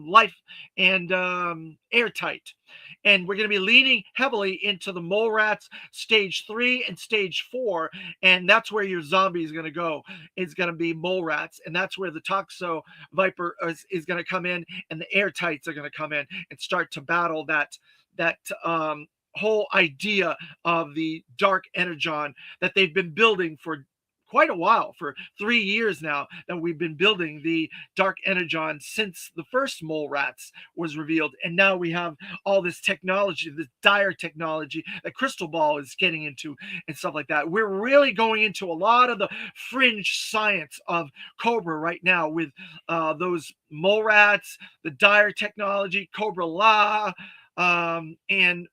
Life and Airtight. And we're going to be leaning heavily into the Mole Rats stage 3 and stage 4. And that's where your zombie is going to go. It's going to be Mole Rats. And that's where the Toxo Viper is going to come in. And the Airtights are going to come in and start to battle that whole idea of the Dark Energon that they've been building for quite a while, for 3 years now, that we've been building the Dark Energon since the first Mole Rats was revealed. And now we have all this technology, this dire technology that Crystal Ball is getting into and stuff like that. We're really going into a lot of the fringe science of Cobra right now with those Mole Rats, the dire technology, Cobra La, and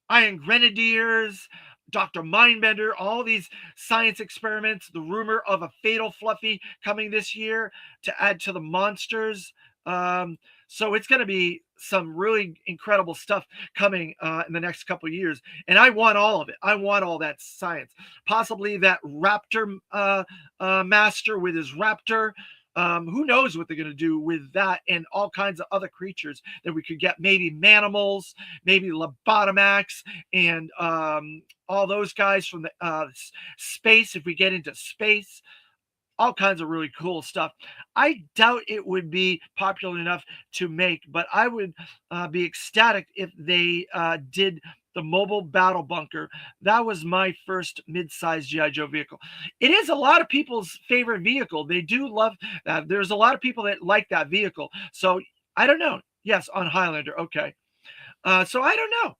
Iron Grenadiers, Dr. Mindbender, all these science experiments, the rumor of a Fatal Fluffy coming this year to add to the monsters. So it's going to be some really incredible stuff coming in the next couple of years. And I want all of it. I want all that science. Possibly that Raptor master with his Raptor. Who knows what they're going to do with that and all kinds of other creatures that we could get. Maybe Manimals, maybe Lobotomax, and all those guys from the space, if we get into space. All kinds of really cool stuff. I doubt it would be popular enough to make, but I would be ecstatic if they did the mobile battle bunker. That was my first mid-sized G.I. Joe vehicle. It is a lot of people's favorite vehicle. They do love that. There's a lot of people that like that vehicle. So I don't know. Yes, on Highlander. Okay. So I don't know.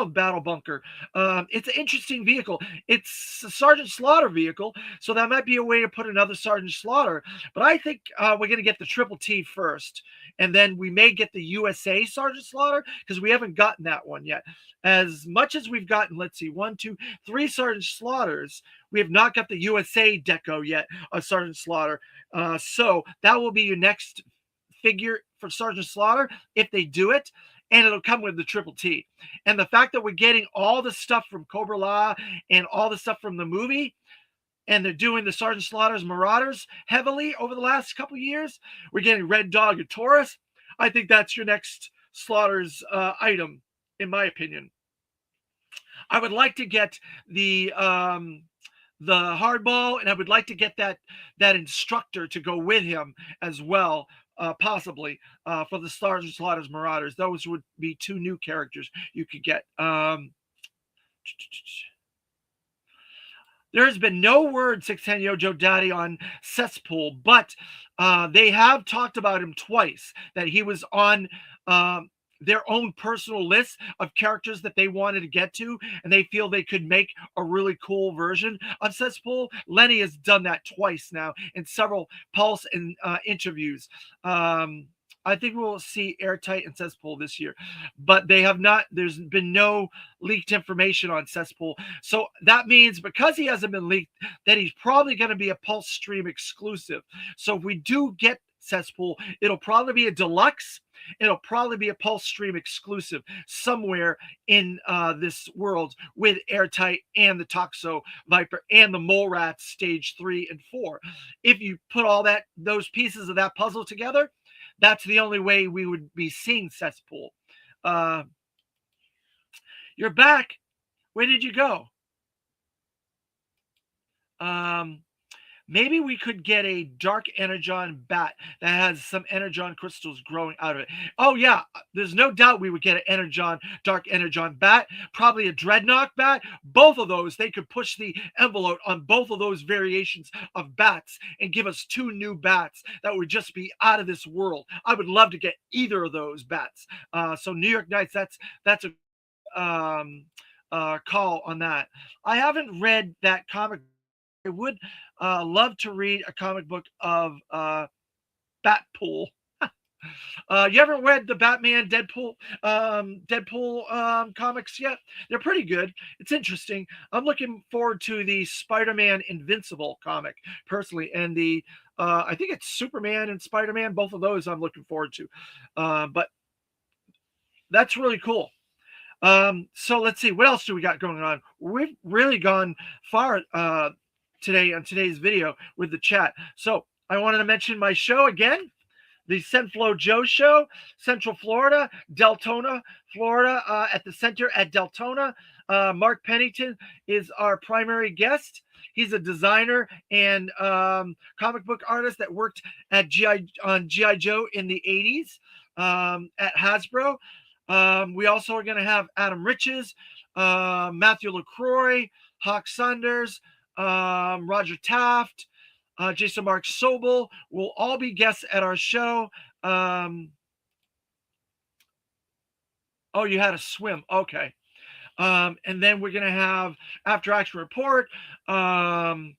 Battle Bunker. It's an interesting vehicle. It's a Sergeant Slaughter vehicle, so that might be a way to put another Sergeant Slaughter. But I think we're going to get the Triple T first, and then we may get the USA Sergeant Slaughter, because we haven't gotten that one yet. As much as we've gotten, let's see, 1, 2, 3 Sergeant Slaughters, we have not got the USA Deco yet of Sergeant Slaughter. So that will be your next figure for Sergeant Slaughter if they do it, and it'll come with the Triple T. And the fact that we're getting all the stuff from Cobra La and all the stuff from the movie, and they're doing the Sergeant Slaughter's Marauders heavily over the last couple years. We're getting Red Dog and Taurus. I think that's your next Slaughter's item, in my opinion. I would like to get the hardball, and I would like to get that instructor to go with him as well, possibly for the Sergeant Slaughter's Marauders. Those would be two new characters you could get. There has been no word, 610 Yojo Daddy, on Cesspool, but they have talked about him twice, that he was on their own personal list of characters that they wanted to get to, and they feel they could make a really cool version of Cesspool. Lenny has done that twice now in several Pulse and interviews. I think we'll see Airtight and Cesspool this year, but they have not. There's been no leaked information on Cesspool. So that means because he hasn't been leaked, that he's probably going to be a Pulse Stream exclusive. So if we do get Cesspool, it'll probably be a deluxe. It'll probably be a Pulse Stream exclusive somewhere in this world with Airtight and the Toxo Viper and the Mole Rats stage 3 and 4. If you put all those pieces of that puzzle together, that's the only way we would be seeing Cesspool. You're back. Where did you go? Maybe we could get a Dark Energon bat that has some Energon crystals growing out of it. Oh, yeah. There's no doubt we would get an Dark Energon bat, probably a Dreadnought bat. Both of those, they could push the envelope on both of those variations of bats and give us two new bats that would just be out of this world. I would love to get either of those bats. So New York Knights, that's a call on that. I haven't read that comic. I would love to read a comic book of Batpool. You ever read the Batman Deadpool comics yet? They're pretty good. It's interesting. I'm looking forward to the Spider-Man Invincible comic personally, and the I think it's Superman and Spider-Man. Both of those I'm looking forward to. But that's really cool. So let's see, what else do we got going on? We've really gone far today on today's video with the chat. So I wanted to mention my show again, the Senflo Joe Show, Central Florida, Deltona, Florida, at the center at Deltona. Mark Pennington is our primary guest. He's a designer and comic book artist that worked at on G.I. Joe in the 80s at Hasbro. We also are going to have Adam Riches, Matthew LaCroix, Hawk Saunders, Roger Taft, Jason Mark Sobel will all be guests at our show. Oh, you had a swim. Okay. And then we're going to have After Action Report, Rising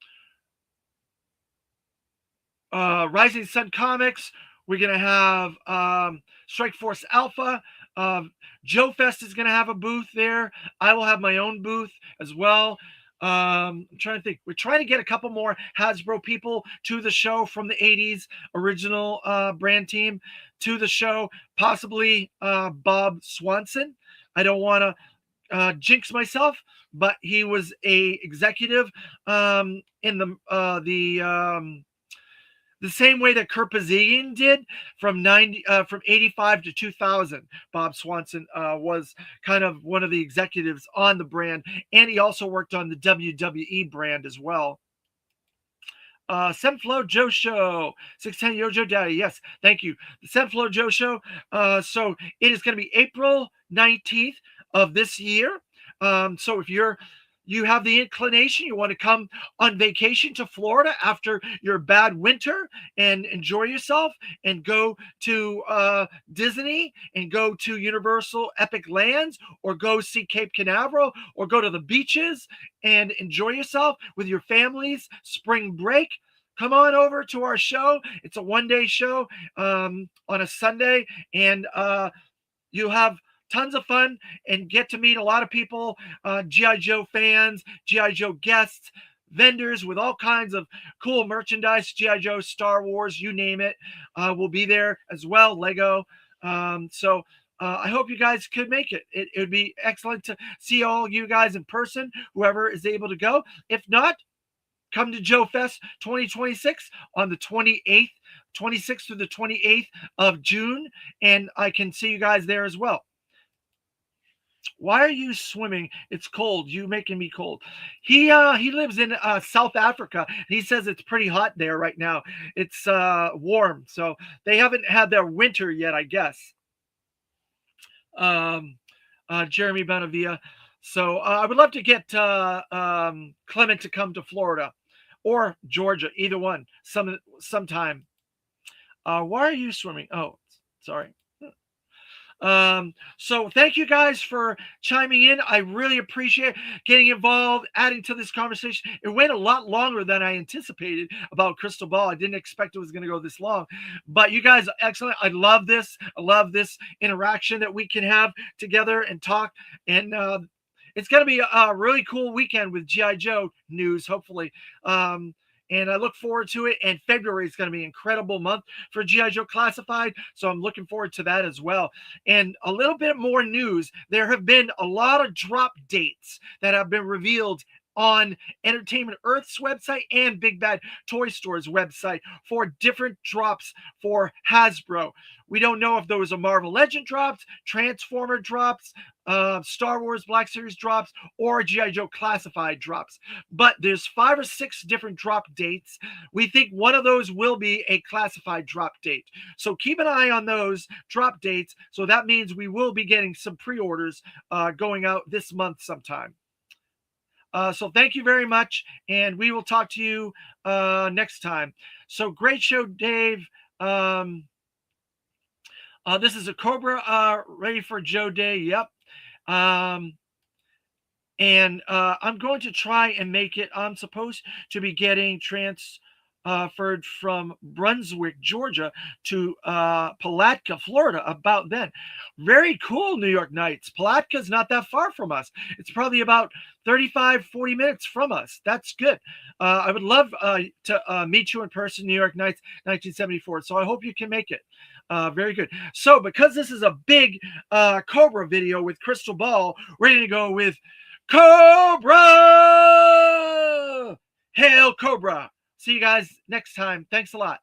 Sun Comics. We're going to have Strike Force Alpha. Joe Fest is going to have a booth there. I will have my own booth as well. I'm trying to think. We're trying to get a couple more Hasbro people to the show from the 80s original brand team to the show. Possibly Bob Swanson. I don't want to jinx myself, but he was a executive in the same way that Kurt Bazzian did from 85 to 2000. Bob Swanson was kind of one of the executives on the brand, and he also worked on the WWE brand as well. Senflo Joe Show, 610 Yojo Daddy. Yes, thank you. The Senflo Joe Show. So it is going to be April 19th of this year. So if you have the inclination, you want to come on vacation to Florida after your bad winter and enjoy yourself and go to Disney and go to Universal Epic Lands or go see Cape Canaveral or go to the beaches and enjoy yourself with your families, spring break, come on over to our show. It's a one-day show on a Sunday, and you'll have tons of fun and get to meet a lot of people, G.I. Joe fans, G.I. Joe guests, vendors with all kinds of cool merchandise, G.I. Joe, Star Wars, you name it, will be there as well, Lego. So I hope you guys could make it. It would be excellent to see all you guys in person, whoever is able to go. If not, come to Joe Fest 2026 on the 28th, 26th through the 28th of June, and I can see you guys there as well. Why are you swimming? It's cold. You making me cold. He lives in South Africa. He says it's pretty hot there right now. It's warm, so they haven't had their winter yet, I guess. Jeremy Bonavia. So I would love to get Clement to come to Florida or Georgia, either one, sometime. Why are you swimming? Oh, sorry. So thank you guys for chiming in. I really appreciate getting involved, adding to this conversation. It went a lot longer than I anticipated about Crystal Ball. I didn't expect it was going to go this long, but you guys are excellent. I love this. I love this interaction that we can have together and talk. And it's going to be a really cool weekend with G.I. Joe news, hopefully. And I look forward to it. And February is going to be an incredible month for G.I. Joe Classified. So I'm looking forward to that as well. And a little bit more news. There have been a lot of drop dates that have been revealed on Entertainment Earth's website and Big Bad Toy Store's website for different drops for Hasbro. We don't know if those are Marvel Legend drops, Transformer drops, Star Wars Black Series drops, or G.I. Joe Classified drops. But there's 5 or 6 different drop dates. We think one of those will be a classified drop date. So keep an eye on those drop dates. So that means we will be getting some pre-orders going out this month sometime. So thank you very much, and we will talk to you next time. So great show, Dave. This is a Cobra ready for Joe Day. Yep. And I'm going to try and make it. I'm supposed to be getting transferred from Brunswick, Georgia to Palatka, Florida about then. Very cool, New York Knights. Palatka's not that far from us. It's probably about 35, 40 minutes from us. That's good. I would love to meet you in person, New York Knights 1974. So I hope you can make it. Very good. So because this is a big Cobra video with Crystal Ball, we're going to go with Cobra! Hail Cobra! See you guys next time. Thanks a lot.